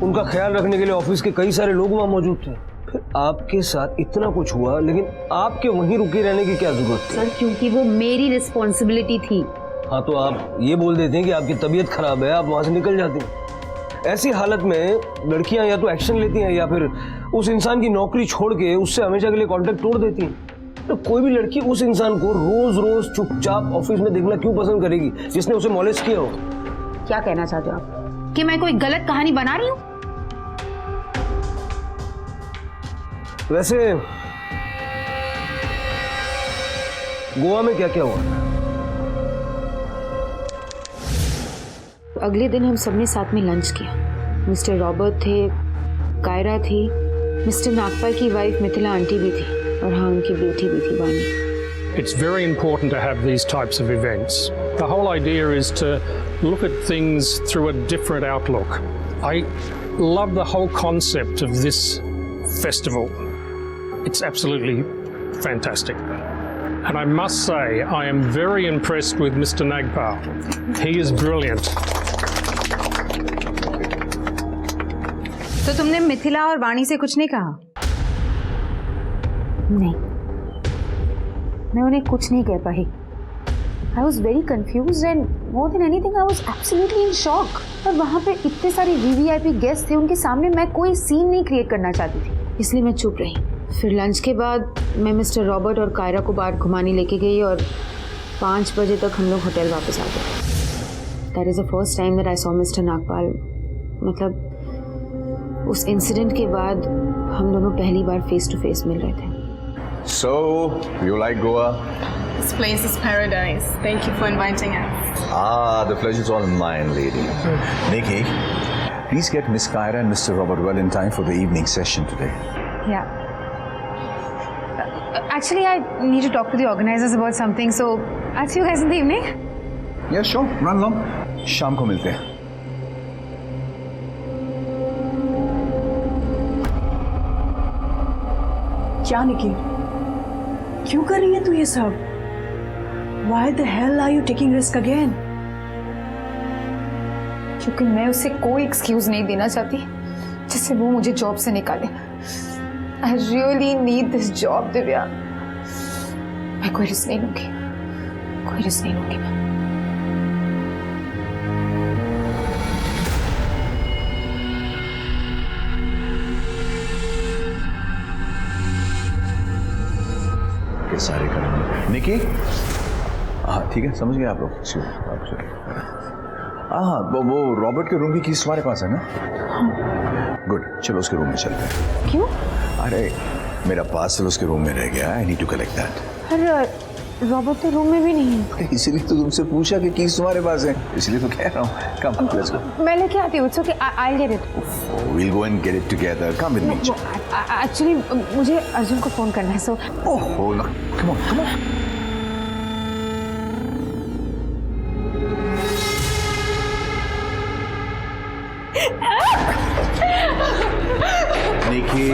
J: उनका ख्याल रखने के लिए ऑफिस के कई सारे लोग वहां मौजूद थे। फिर आपके साथ इतना कुछ हुआ, लेकिन आपके वहीं रुके रहने की क्या जरूरत थी?
N: सर, क्योंकि वो मेरी रिस्पॉन्सिबिलिटी थी।
J: हाँ, तो आप ये बोल देते हैं कि आपकी तबीयत खराब है, आप वहां से निकल जाती हैं। ऐसी हालत में लड़कियां या तो एक्शन लेती हैं या फिर उस इंसान की नौकरी छोड़ के उससे हमेशा के लिए कांटेक्ट तोड़ देती हैं। तो कोई भी लड़की उस इंसान को रोज रोज चुपचाप ऑफिस में देखना क्यों पसंद करेगी जिसने उसे मॉलेस्ट किया हो?
N: क्या कहना चाहते हो आप, कि मैं कोई गलत कहानी बना रही हूँ?
J: वैसे गोवा में क्या क्या हुआ?
N: अगले दिन हम सबने साथ में लंच किया। मिस्टर रॉबर्ट थे, कायरा थी, मिस्टर नागपाल की वाइफ मिथिला आंटी भी थी, और हाँ, उनकी बेटी भी थी, वानी।
C: It's very important to have these types of events. The whole idea is to look at things through a different outlook. I love the whole concept of this festival. It's absolutely fantastic. And I must say, I am very impressed with Mr. Nagpal. He is brilliant.
O: तो तुमने मिथिला और वाणी से कुछ नहीं कहा?
N: नहीं, मैं उन्हें कुछ नहीं कह पाई। I was very confused and more than anything I was absolutely in shock. और वहाँ पे इतने सारे VVIP गेस्ट थे, उनके सामने मैं कोई सीन नहीं क्रिएट करना चाहती थी, इसलिए मैं चुप रही। फिर लंच के बाद मैं मिस्टर रॉबर्ट और कायरा को बाहर घुमाने लेके गई और 5 बजे तक हम लोग होटल वापस आ गए। That is the first time that I saw Mr. Nagpal. मतलब उस इंसिडेंट के बाद हम दोनों पहली बार फेस टू फेस मिल रहे थे।
U: So, you like Goa?
H: This place is paradise. Thank you for inviting us.
U: Ah, the pleasure's all mine, lady. Nikki, please get Miss Kyra and Mr. Robert well in time for the evening session today.
O: Yeah. Actually, I need to talk to the organizers about something, so I'll see you guys in the evening.
U: Yeah, sure. Run along. शाम को मिलते हैं।
H: क्या निकी, क्यों कर रही है तू ये सब? Why the hell are you taking risk again?
O: क्योंकि मैं उसे कोई एक्सक्यूज नहीं देना चाहती जिससे वो मुझे जॉब से निकाले। I really need this job, Divya. मैं कोई रिस्क नहीं लूंगी, कोई रिस्क नहीं लूंगी मैं।
U: सारे करेंगे। निकी, हाँ ठीक है, समझ गए आप लोग। हाँ, वो रॉबर्ट के रूम की कीज तुम्हारे पास है ना? गुड, चलो उसके रूम में चलते हैं।
O: क्यों?
U: अरे मेरा पार्सल उसके रूम में रह गया, I need to collect that.
O: अरे
H: रॉबर्ट तो रूम में भी नहीं है।
U: इसलिए तो तुमसे पूछा कि कीज तुम्हारे पास है, इसलिए तो कह रहा हूँ। Come let's go.
H: मैं लेके आती हूँ। It's okay, I get it.
U: We'll go and get it together. Come with me.
H: Actually मुझे अर्जुन को फोन करना है, सो
U: Oh, no. Come on, come on. निकी,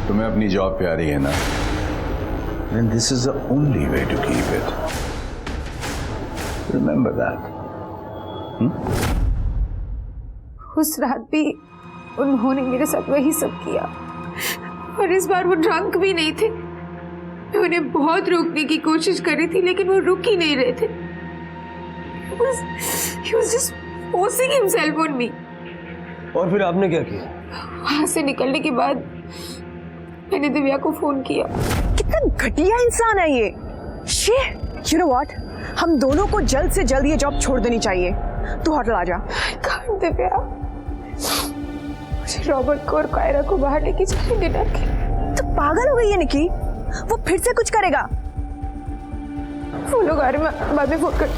U: तुम्हें अपनी जॉब प्यारी है ना? Then this is the only way to keep it. Remember that.
H: उस रात भी उन्होंने मेरे साथ वही सब किया, और इस बार वो ड्रंक भी नहीं थे। मैं उन्हें बहुत रोकने की कोशिश कर रही थी, लेकिन वो रुक ही नहीं रहे थे। He was just forcing himself on me.
J: और फिर आपने क्या किया?
H: वहां से निकलने के बाद मैंने दिव्या को फोन किया। कितना घटिया इंसान है ये। You know what? हम दोनों को जल्द से जल्द ये जॉब छोड़ देनी चाहिए। तू होटल आ जा। दिव्या, मुझे रॉबर्ट को और कायरा को बाहर लेके जाने डिनर के। तो पागल हो गई है निकी, वो फिर से कुछ करेगा। वो लोग आ रहे, मैं बाद में फोन कर।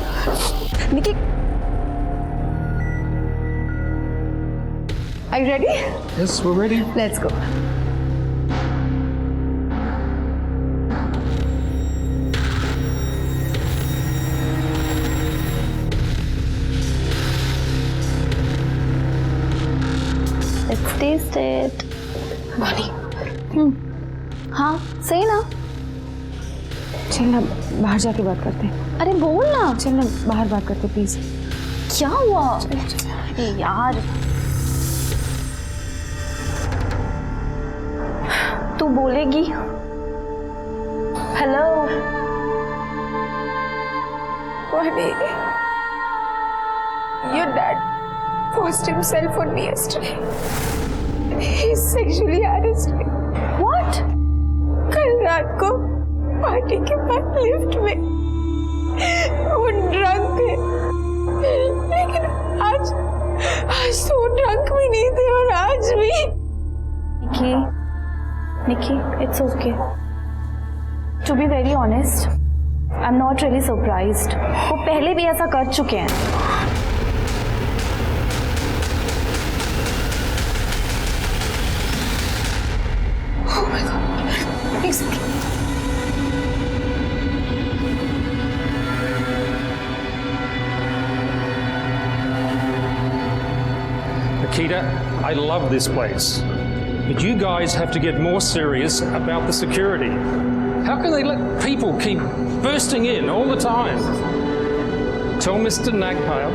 H: निकी, are you ready?
C: Yes, we're ready.
H: Let's go.
W: Let's taste it.
H: मॉनी,
W: हाँ सही ना।
H: चल ना बाहर जाके बात करते हैं।
W: अरे बोल ना।
H: चल ना बाहर बात करते प्लीज।
W: क्या हुआ? अरे यार, तू बोलेगी? हेलो
H: मॉनी, your dad forced himself on me yesterday. He sexually harassed me.
W: What?
H: कल रात को पार्टी के बाद लिफ्ट में वो ड्रंक थे, लेकिन आज तो वो ड्रंक भी नहीं थे, और आज भी।
W: Nikki, it's okay. To be very honest, I'm not really surprised. वो पहले भी ऐसा कर चुके हैं।
H: Oh my God, it's okay.
C: Nikita, I love this place. But you guys have to get more serious about the security. How can they let people keep bursting in all the time? Tell Mr. Nagpal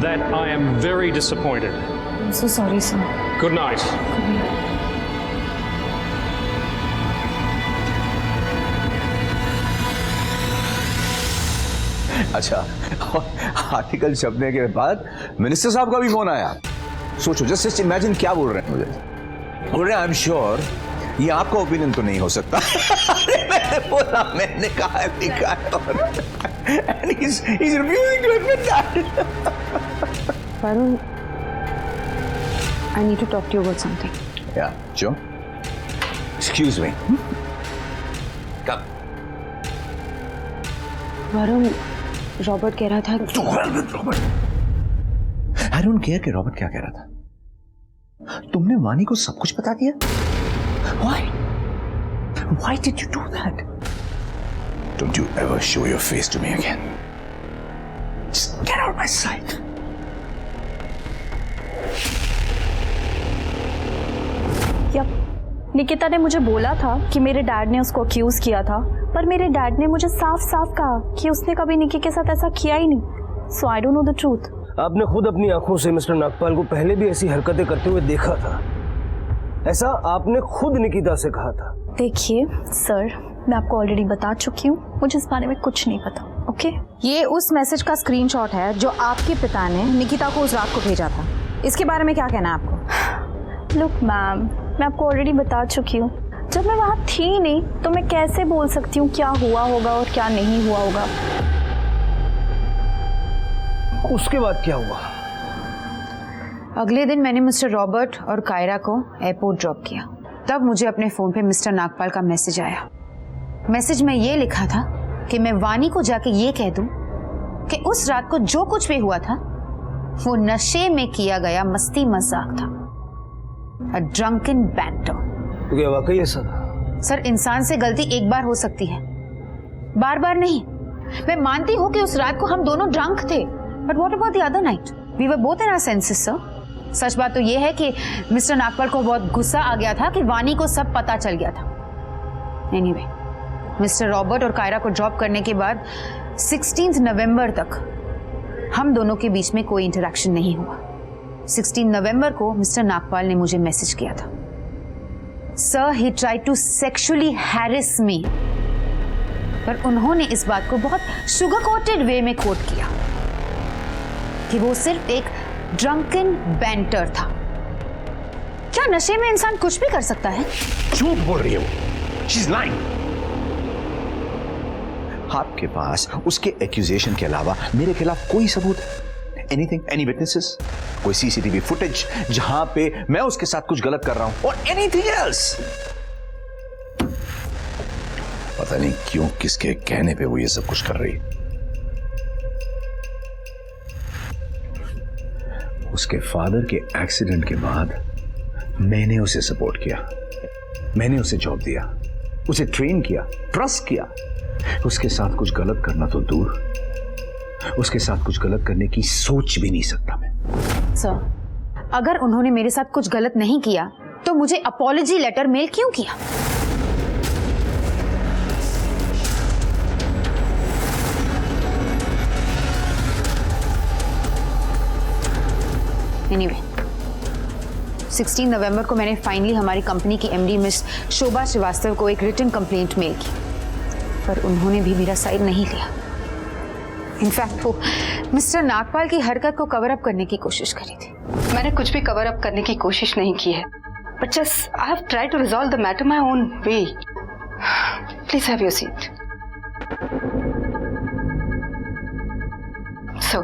C: that I am very disappointed.
H: I'm so sorry, sir.
C: Good night.
U: अच्छा, article छपने के बाद minister साहब का भी phone आया। सोचो, just imagine क्या बोल रहे हैं मुझे। बोल रहे हैं, आई एम श्योर ये आपका ओपिनियन तो नहीं हो सकता। मैंने बोला, मैंने कहा लिखा है, और and he's refusing to admit that.
H: Varun, I need to talk to you about something.
U: Yeah, sure. Excuse me. Come.
H: Varun, Robert कह रहा था
U: रॉबर्ट, I don't care कि रॉबर्ट क्या कह रहा था। तुमने वानी को सब कुछ बता दिया? Why? Why did you do that? Don't you ever show your face to me again. Just get out of my sight.
W: Nikita ने मुझे बोला था कि मेरे डैड ने उसको अक्यूज किया था, पर मेरे डैड ने मुझे साफ साफ कहा कि उसने कभी निकी के साथ ऐसा किया ही नहीं। So I don't know the truth.
J: आपने खुद अपनी आंखों से मिस्टर नागपाल को पहले भी ऐसी हरकतें करते हुए देखा था। ऐसा आपने खुद निकिता से कहा था।
W: देखिए सर, मैं आपको ऑलरेडी बता चुकी हूँ, मुझे इस बारे में कुछ नहीं पता। ओके,
O: ये उस मैसेज का स्क्रीनशॉट है जो आपके पिता ने निकिता को उस रात को भेजा था। इसके बारे में क्या कहना है आपको?
W: लुक मैम, मैं आपको ऑलरेडी बता चुकी हूँ, जब मैं वहाँ थी नहीं तो मैं कैसे बोल सकती हूँ क्या हुआ होगा और क्या नहीं हुआ होगा।
J: उसके बाद क्या हुआ?
O: अगले दिन मैंने मिस्टर रॉबर्ट और कायरा को एयरपोर्ट ड्रॉप किया। तब मुझे अपने फोन पे मिस्टर नागपाल का मैसेज आया।
N: मैसेज में ये लिखा था कि मैं वानी को जाके ये कह दूं कि उस रात को जो कुछ भी हुआ था वो नशे में किया गया मस्ती मजाक था, अ ड्रंकन बैंटर।
J: तो क्या वाकई ऐसा था?
N: सर, इंसान से गलती एक बार हो सकती है, बार बार नहीं। मैं मानती हूँ कि उस रात को हम दोनों ड्रंक थे, but what about the other night? We were both in our senses sir. सच बात तो ये है कि मिस्टर नागपाल को बहुत गुस्सा आ गया था कि वानी को सब पता चल गया था। एनीवे, मिस्टर रॉबर्ट और कायरा को ड्रॉप करने के बाद 16 नवंबर तक हम दोनों के बीच में कोई इंटरेक्शन नहीं हुआ। 16 नवंबर को मिस्टर नागपाल ने मुझे मैसेज किया था, sir he tried to sexually harass me, पर उन्होंने इस बात को बहुत शुगर कोटेड वे में कोट किया कि वो सिर्फ एक ड्रंकन बैंटर था। क्या नशे में इंसान कुछ भी कर सकता है?
U: झूठ बोल रही है वो। She's lying. आपके पास उसके एक्यूजेशन के अलावा मेरे खिलाफ कोई सबूत है? एनीथिंग, एनी विटनेसेस, कोई सीसीटीवी फुटेज जहां पे मैं उसके साथ कुछ गलत कर रहा हूं, और एनीथिंग एल्स? पता नहीं क्यों किसके कहने पे वो ये सब कुछ कर रही है। उसके फादर के एक्सीडेंट के बाद मैंने उसे सपोर्ट किया, मैंने उसे जॉब दिया, उसे ट्रेन किया, ट्रस्ट किया। उसके साथ कुछ गलत करना तो दूर, उसके साथ कुछ गलत करने की सोच भी नहीं सकता मैं।
N: सर, अगर उन्होंने मेरे साथ कुछ गलत नहीं किया तो मुझे अपॉलजी लेटर मेल क्यों किया? एनीवे, 16 नवंबर को मैंने फाइनली हमारी कंपनी की एमडी मिस शोभा श्रीवास्तव को एक रिटन कंप्लेंट मेल की, पर उन्होंने भी मेरा साइड नहीं लिया। इनफैक्ट वो मिस्टर नागपाल की हरकत को कवर अप करने की कोशिश करी थी।
B: मैंने कुछ भी कवर अप करने की कोशिश नहीं की है, but just I have tried to resolve the matter my own way. Please have your seat. So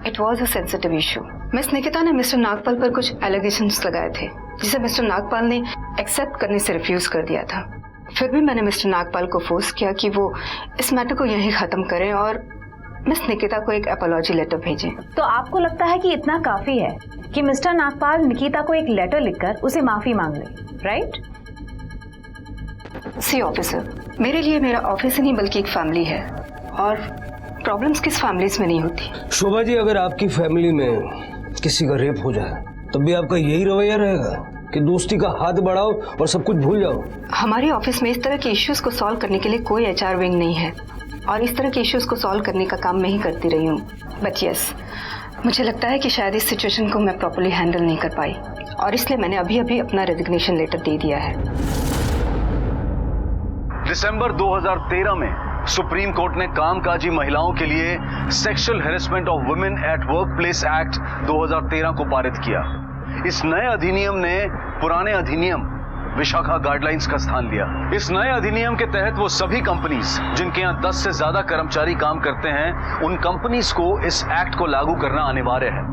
B: it was a sensitive issue. Miss Nikita ने मिस्टर नागपाल पर कुछ एलिगेशंस लगाए थे जिसे मिस्टर नागपाल ने एक्सेप्ट करने से रिफ्यूज कर दिया था। फिर भी मैंने मिस्टर नागपाल को फोर्स किया कि वो इस मैटर को यहीं खत्म करें और मिस निकिता को एक अपॉलॉजी लेटर भेजें।
H: तो आपको लगता है कि इतना काफी है कि मिस्टर नागपाल निकिता को एक लेटर लिखकर उसे माफी मांग ले, राइट?
B: सी ऑफिसर, मेरे लिए मेरा ऑफिस ही नहीं बल्कि एक फैमिली है, और प्रॉब्लम्स किस फैमिलीज में नहीं होती।
J: शोभा जी, अगर आपकी फैमिली में किसी का रेप हो जाए तब भी आपका यही रवैया रहेगा कि दोस्ती का हाथ बढ़ाओ और सब कुछ भूल जाओ?
B: हमारे ऑफिस में इस तरह के इश्यूज को सॉल्व करने के लिए कोई एचआर विंग नहीं है, और इस तरह के इश्यूज को सॉल्व करने का काम मैं ही करती रही हूँ। बट यस, मुझे लगता है कि शायद इस सिचुएशन को मैं प्रॉपर्ली हैंडल नहीं कर पाई, और इसलिए मैंने अभी अभी अपना रेजिग्नेशन लेटर दे दिया है।
A: दिसंबर 2013 में सुप्रीम कोर्ट ने कामकाजी महिलाओं के लिए sexual harassment of women at workplace act 2013 को पारित किया। इस नए अधिनियम ने पुराने अधिनियम विशाखा गाइडलाइंस का स्थान लिया। इस नए अधिनियम के तहत वो सभी कंपनीज जिनके यहाँ 10 से ज्यादा कर्मचारी काम करते हैं, उन कंपनीज को इस एक्ट को लागू करना अनिवार्य है।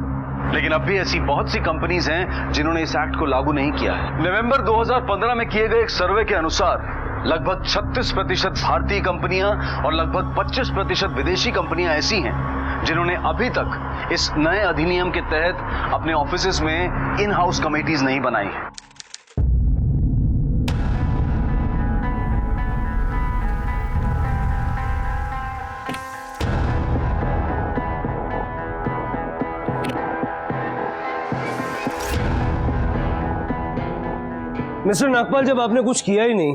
A: लेकिन अब भी ऐसी बहुत सी कंपनीज हैं जिन्होंने इस एक्ट को लागू नहीं किया है। नवंबर 2015 में किए गए एक सर्वे के अनुसार लगभग 36% भारतीय कंपनियां और लगभग 25% विदेशी कंपनियां ऐसी हैं जिन्होंने अभी तक इस नए अधिनियम के तहत अपने ऑफिसेज में इन हाउस कमेटीज नहीं बनाई है।
J: मिस्टर नागपाल, जब आपने कुछ किया ही नहीं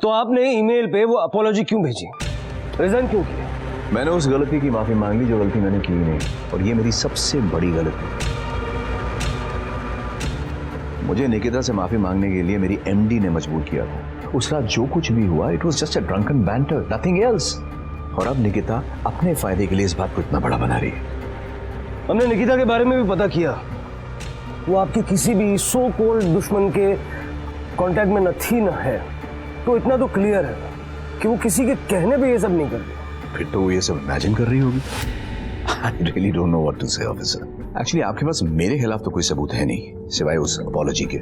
J: तो आपने ईमेल पे वो अपॉलॉजी क्यों भेजी, रिजाइन क्यों किया?
U: मैंने उस गलती की माफी मांग ली जो गलती मैंने की नहीं, और ये मेरी सबसे बड़ी गलती। मुझे निकिता से माफी मांगने के लिए मेरी एमडी ने मजबूर किया था। उस रात जो कुछ भी हुआ, it was just a drunken banter, nothing else. और अब निकिता अपने फायदे के लिए इस बात को इतना बड़ा बना रही है।
J: हमने निकिता के बारे में भी पता किया, वो आपके किसी भी सो कॉल्ड दुश्मन के कांटेक्ट में न थी न है। तो इतना तो क्लियर है कि वो किसी के कहने पे ये सब नहीं करती।
U: फिर तो वो ये सब इमेजिन कर रही होगी। I really don't know what to say, officer. Actually, आपके पास मेरे खिलाफ तो कोई सबूत है नहीं सिवाय उस अपॉलॉजी के।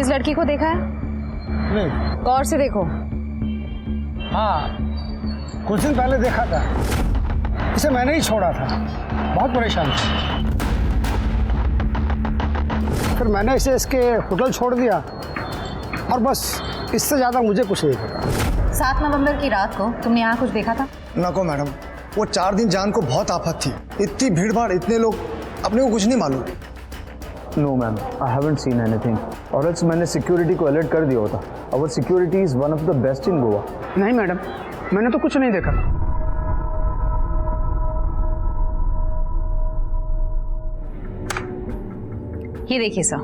O: लड़की को देखा है?
T: नहीं।
O: गौर से देखो।
T: हाँ, कुछ दिन पहले देखा था। इसे मैंने ही छोड़ा था, बहुत परेशान था। फिर मैंने इसे इसके होटल छोड़ दिया और बस इससे ज़्यादा मुझे कुछ नहीं पता।
O: 7 नवंबर की रात को तुमने यहाँ कुछ देखा था?
T: नको मैडम, वो 4 दिन जान को बहुत आफत थी। इतनी भीड़ भाड़, इतने लोग, अपने को कुछ नहीं मालूम।
F: No ma'am, I haven't seen anything. और एल्स मैंने सिक्योरिटी को अलर्ट कर दिया होता। Our security is one of the best in Goa.
T: नहीं मैडम, मैंने तो कुछ नहीं देखा।
O: ये देखिए सर,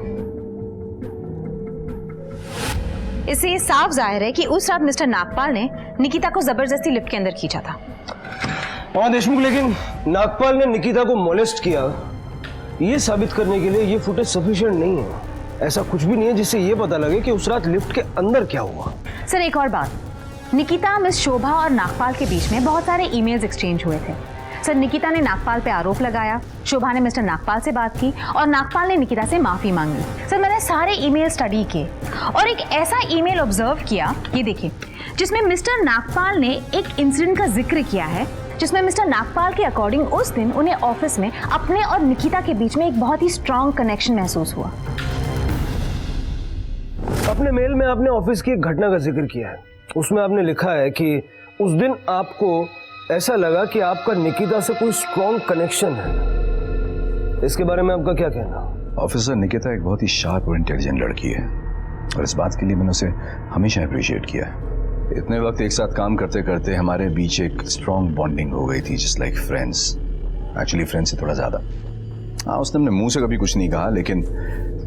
O: इससे ये साफ जाहिर है कि उस रात मिस्टर नागपाल ने निकिता को जबरदस्ती लिफ्ट के अंदर खींचा था।
J: हाँ देशमुख, लेकिन नागपाल ने निकिता को मोलेस्ट किया, ये साबित करने के लिए ये फुटेज सफिशिएंट नहीं है। ऐसा कुछ भी नहीं है जिससे ये पता लगे कि उस रात लिफ्ट के अंदर क्या हुआ।
O: सर एक और बात, निकिता, मिस शोभा और नागपाल के बीच में बहुत सारे ईमेल्स एक्सचेंज हुए थे। सर निकिता ने नागपाल पे आरोप लगाया, शोभा ने मिस्टर नागपाल से बात की और नागपाल ने निकिता से माफी मांगी। सर मैंने सारे ईमेल स्टडी किए और एक ऐसा ईमेल ऑब्जर्व किया, ये देखिए, जिसमें मिस्टर नागपाल ने एक इंसिडेंट का जिक्र किया है, जिसमें मिस्टर नागपाल के अकॉर्डिंग उस दिन उन्हें ऑफिस में अपने और निकिता के बीच में एक बहुत ही स्ट्रॉन्ग कनेक्शन महसूस हुआ।
J: अपने मेल में आपने ऑफिस की एक घटना का जिक्र किया है। उसमें आपने लिखा है कि उस दिन आपको ऐसा लगा कि आपका निकिता से कोई स्ट्रॉन्ग कनेक्शन है। इसके बारे में आपका क्या कहना?
G: ऑफिसर, निकिता एक बहुत ही शार्प और इंटेलिजेंट लड़की है और इस बात के लिए मैंने उसे हमेशा अप्रिशिएट किया है। इतने वक्त एक साथ काम करते करते हमारे बीच एक स्ट्रॉन्ग बॉन्डिंग हो गई थी, just like friends. Actually friends से थोड़ा ज़्यादा। हाँ, उसने अपने मुंह से कभी कुछ नहीं कहा, लेकिन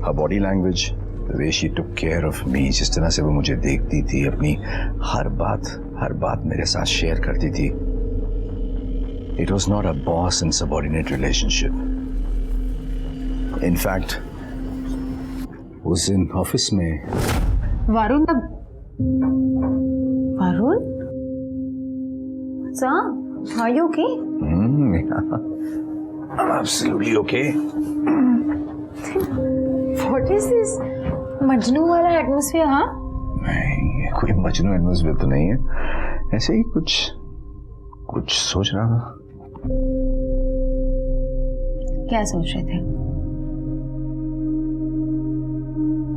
G: her body language, the way she took care of me, जिस तरह से वो मुझे देखती थी, अपनी हर बात मेरे साथ शेयर करती थी। It was not a boss and subordinate relationship. In fact, उस दिन ऑफिस में
O: Varun, sir, are you okay?
G: I'm absolutely okay.
O: What is this? Majnu वाला एटमॉस्फेयर? हाँ?
G: नहीं, कोई मजनू एटमॉस्फेयर तो नहीं है, ऐसे ही कुछ सोच रहा था।
O: क्या सोच रहे थे?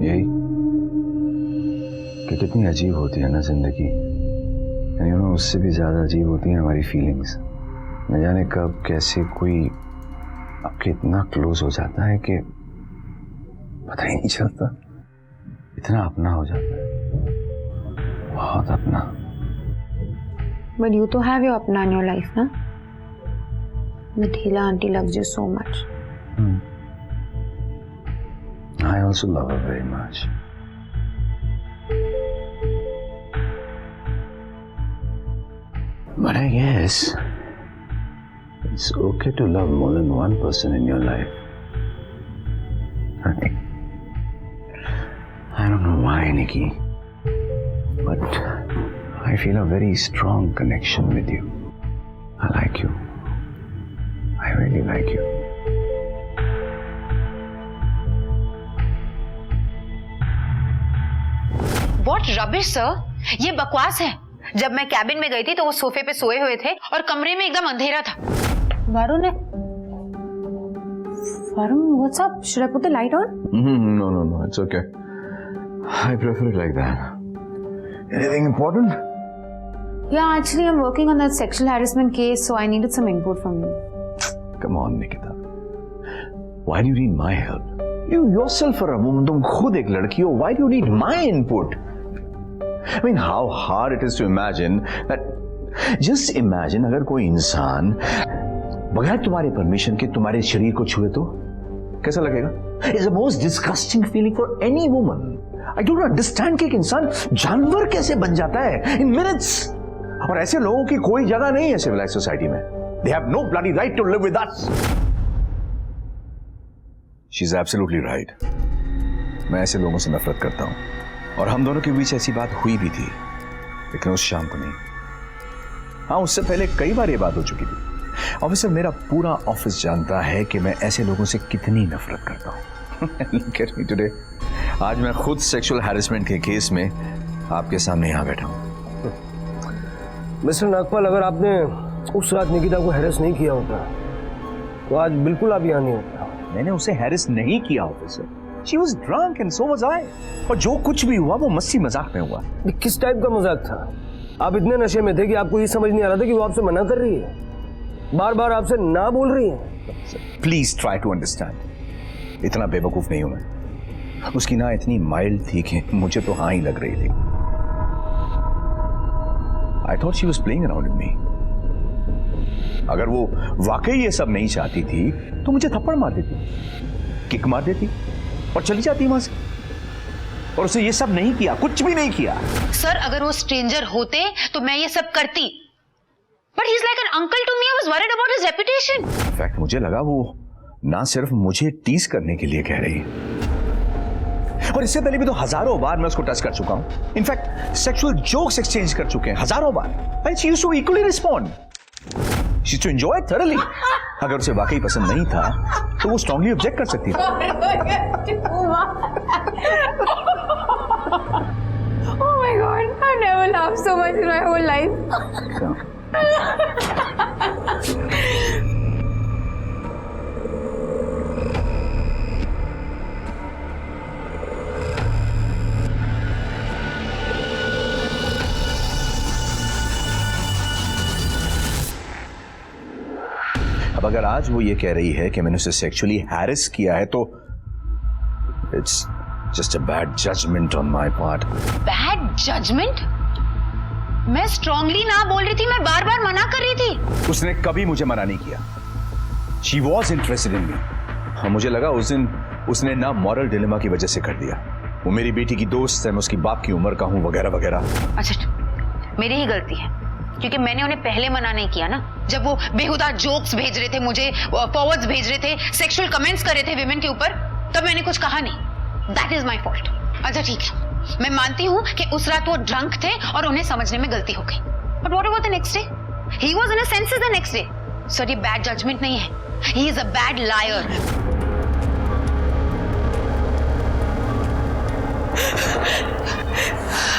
G: यही कि कितनी अजीब होती है ना जिंदगी, उससे भी ज्यादा अजीब होती हैं हमारी फीलिंग्स। न जाने कब कैसे कोई आपके इतना क्लोज हो जाता है कि पता ही नहीं चलता, इतना अपना हो जाता है, बहुत अपना।
N: But you to have your apna in your life, na? Mithila auntie loves you so much.
G: I also love her very much. But I guess it's okay to love more than one person in your life. Right? I don't know why, Nikki, but I feel a very strong connection with you. I like you. I really like you.
N: What rubbish, sir? ये बकवास है। जब मैं cabin में गई थी तो वो सोफे पे सोए हुए थे और कमरे में एकदम अंधेरा था।
O: Varun, what's up? Should I put the light on?
G: No, it's okay. I prefer it like that. Anything important?
O: Yeah, actually I'm working on that sexual harassment case, so I needed some input from you.
G: Come on, Nikita. Why do you need my help? You yourself are a woman. तुम खुद एक लड़की हो. Why do you need my input? I mean, how hard it is to imagine that. Just imagine अगर कोई इंसान बगैर तुम्हारे परमिशन के तुम्हारे शरीर को छुए तो कैसा लगेगा? It's the most disgusting feeling for any woman. I don't understand कि एक इंसान जानवर कैसे बन जाता है in minutes. और ऐसे लोगों की कोई जगह नहीं है civilized society में. They have no bloody right to live with us. She's absolutely right. मैं ऐसे लोगों से नफरत करता हूं और हम दोनों के बीच ऐसी बात हुई भी थी, लेकिन उस शाम को नहीं। हाँ, उससे पहले कई बार ये बात हो चुकी थी। ऑफिसर, मेरा पूरा ऑफिस जानता है कि मैं ऐसे लोगों से कितनी नफरत करता हूं। Look at me today. आज मैं खुद सेक्सुअल हैरेसमेंट के केस में आपके सामने यहाँ बैठा हूँ।
J: मिस्टर नागपाल, अगर आपने उस रात निकिता को हैरेस नहीं किया होता तो आज बिल्कुल आप यहाँ नहीं होता।
U: मैंने उसे हैरेस नहीं किया officer. She was drunk and so was I. और जो कुछ भी हुआ वो मस्ती मजाक में हुआ।
J: ये किस टाइप का मजाक था? आप इतने नशे में थे कि आपको ये समझ नहीं आ रहा था कि वो आपसे मना कर रही है, बार बार आपसे ना बोल रही है।
U: Please try to understand. इतना बेवकूफ नहीं हूं मैं। उसकी ना इतनी माइल्ड थी कि मुझे तो हाँ ही लग रही थी। I thought she was playing around with me. अगर वो वाकई ये सब नहीं चाहती थी तो मुझे थप्पड़ मार देती, किक मार देती और चली जाती वहां से। और उसे ये सब नहीं किया, कुछ भी नहीं किया।
N: सर, अगर वो स्ट्रेंजर होते तो मैं ये सब करती। But he is like an uncle to me. I was worried about his reputation.
U: In fact मुझे लगा वो ना सिर्फ मुझे टीज करने के लिए कह रही है, और इससे पहले भी तो हजारों बार मैं उसको टच कर चुका हूं। इनफैक्ट सेक्सुअल जोक्स एक्सचेंज कर चुके हैं हजारों बार। And she used to equally respond. She used to enjoy it thoroughly. अगर उसे वाकई पसंद नहीं था तो वो स्ट्रांगली ऑब्जेक्ट कर सकती थी।
Y: Oh my God, I never laughed so much in my whole life.
U: अब अगर आज वो ये कह रही है कि मैंने उसे सेक्सुअली हैरेस किया है तो it's just a bad judgement on my part.
N: Bad judgement? मैं स्ट्रांगली ना बोल रही थी, मैं बार बार मना कर रही थी।
U: उसने कभी मुझे मना नहीं किया। शी वॉज इंटरेस्टेड इन मी। मुझे लगा उस दिन उसने ना मॉरल डिलेमा की वजह से कर दिया। वो मेरी बेटी की दोस्त है, मैं उसकी बाप की उम्र का हूं, वगैरह वगैरह।
N: अच्छा, मेरी ही गलती है क्योंकि मैंने उन्हें पहले मना नहीं किया ना। जब वो बेहुदा जोक्स भेज रहे थे मुझे, फॉरवर्ड्स भेज रहे थे, सेक्सुअल कमेंट्स कर रहे थे विमेन के ऊपर, तब मैंने कुछ कहा नहीं। That is my fault. अच्छा ठीक है, मैं मानती हूँ कि उस रात वो ड्रंक थे और उन्हें समझने में गलती हो गई। But what about the next day? He was in a senses the next day. Sir, ये बैड जजमेंट नहीं है, he is a bad liar.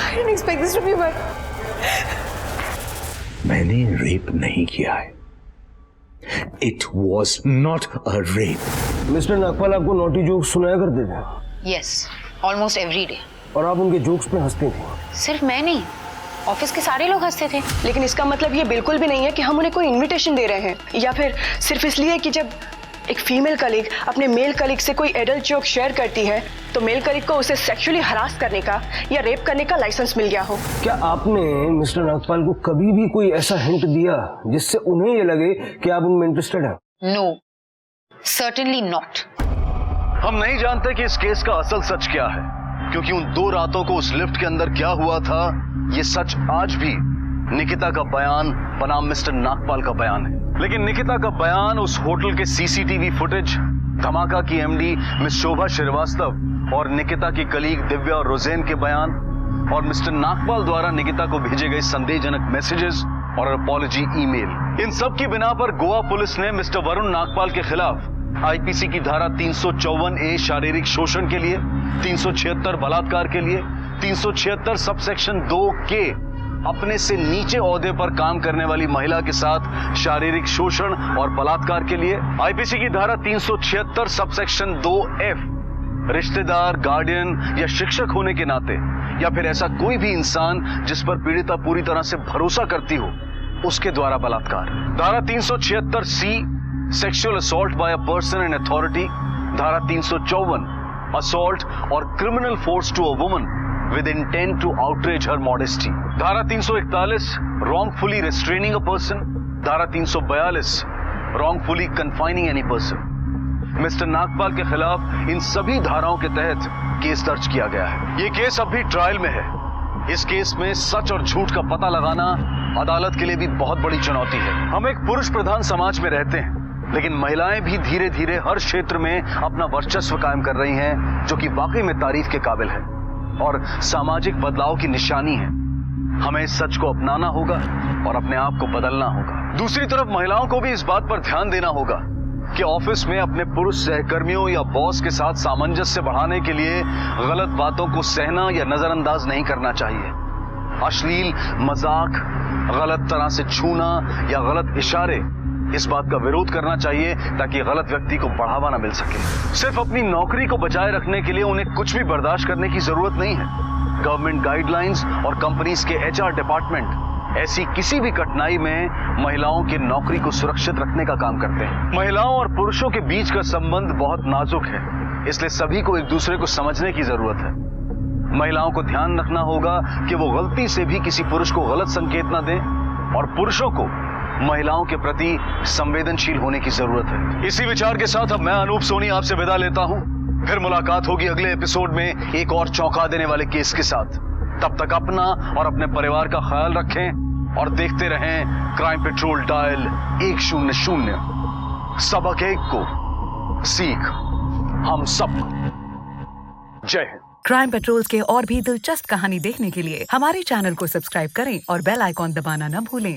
Y: I didn't expect this to be but
U: मैंने रेप नहीं किया है। It was not a rape.
J: Mister Nagpal आपको naughty jokes सुनाया करते थे?
N: Yes, almost every day.
J: और आप उनके जोक्स पे हंसते थे?
N: सिर्फ मैं नहीं, ऑफिस के सारे लोग हंसते थे।
H: लेकिन इसका मतलब ये बिल्कुल भी नहीं है कि हम उन्हें कोई इनविटेशन दे रहे हैं, या फिर सिर्फ इसलिए कि जब एक फीमेल कलीग अपने मेल कलीग से कोई एडल्ट जोक शेयर करती है तो मेल कलीग को उसे सेक्सुअली हरास करने का या रेप करने का लाइसेंस मिल गया हो।
J: क्या आपने मिस्टर नागपाल को कभी भी कोई ऐसा हिंट दिया जिससे उन्हें ये लगे कि आप उनमें इंटरेस्टेड हैं?
N: No, certainly not.
A: हम नहीं जानते कि इस केस का असल सच क्या है, क्योंकि उन 2 रातों को उस लिफ्ट के अंदर क्या हुआ था, ये सच आज भी निकिता का बयान बनाम मिस्टर नागपाल का बयान है। लेकिन निकिता का बयान, उस होटल के सीसीटीवी फुटेज, धमाका की एमडी मिस शोभा श्रीवास्तव और निकिता की कलीग दिव्या और रोजेन के बयान, और मिस्टर नागपाल द्वारा निकिता को भेजे गए संदेहजनक मैसेजेस और अपॉलजी ईमेल, इन सब की बिना पर गोवा पुलिस ने मिस्टर वरुण नागपाल के खिलाफ आईपीसी की धारा 354A शारीरिक शोषण के लिए, 376 बलात्कार के लिए, 376 सबसेक्शन 2K अपने से नीचे ओहदे पर काम करने वाली महिला के साथ शारीरिक शोषण और बलात्कार के लिए, आईपीसी की धारा 376 सबसेक्शन 2F रिश्तेदार, गार्डियन या शिक्षक होने के नाते, या फिर ऐसा कोई भी इंसान जिस पर पीड़िता पूरी तरह से भरोसा करती हो, उसके द्वारा बलात्कार। धारा 376C sexual assault by a person in authority, धारा 354 असॉल्ट और criminal force to a woman with intent to outrage her modesty, धारा 341 wrongfully restraining a person, धारा 342 wrongfully confining any person। Mister Nagpal के खिलाफ इन सभी धाराओं के तहत केस दर्ज किया गया है। ये केस अब भी ट्रायल में है। इस केस में सच और झूठ का पता लगाना अदालत के लिए भी बहुत बड़ी चुनौती है। हम एक पुरुष प्रधान समाज में रहते हैं, लेकिन महिलाएं भी धीरे धीरे हर क्षेत्र में अपना वर्चस्व कायम कर रही हैं, जो कि वाकई में तारीफ के काबिल है और सामाजिक बदलाव की निशानी है। हमें इस सच को अपनाना होगा और अपने आप को बदलना होगा। दूसरी तरफ महिलाओं को भी इस बात पर ध्यान देना होगा कि ऑफिस में अपने पुरुष सहकर्मियों या बॉस के साथ सामंजस्य बढ़ाने के लिए गलत बातों को सहना या नजरअंदाज नहीं करना चाहिए। अश्लील मजाक, गलत तरह से छूना या गलत इशारे, इस बात का विरोध करना चाहिए ताकि गलत व्यक्ति को बढ़ावा ना मिल सके। सिर्फ अपनी नौकरी को बचाए रखने के लिए उन्हें कुछ भी बर्दाश्त करने की जरूरत नहीं है। गवर्नमेंट गाइडलाइंस और कंपनीज के एचआर डिपार्टमेंट ऐसी किसी भी कठिनाई में महिलाओं की नौकरी को सुरक्षित रखने का काम करते हैं। महिलाओं और पुरुषों के बीच का संबंध बहुत नाजुक है, इसलिए सभी को एक दूसरे को समझने की जरूरत है। महिलाओं को ध्यान रखना होगा कि वो गलती से भी किसी पुरुष को गलत संकेत ना दें और पुरुषों को महिलाओं के प्रति संवेदनशील होने की जरूरत है। इसी विचार के साथ अब मैं अनूप सोनी आपसे विदा लेता हूं। फिर मुलाकात होगी अगले एपिसोड में एक और चौंका देने वाले केस के साथ। तब तक अपना और अपने परिवार का ख्याल रखें और देखते रहें क्राइम पेट्रोल डायल 100। सबक एक को सीख हम सब। जय हिंद।
K: क्राइम पेट्रोल के और भी दिलचस्प कहानी देखने के लिए हमारे चैनल को सब्सक्राइब करें और बेल आइकॉन दबाना न भूलें।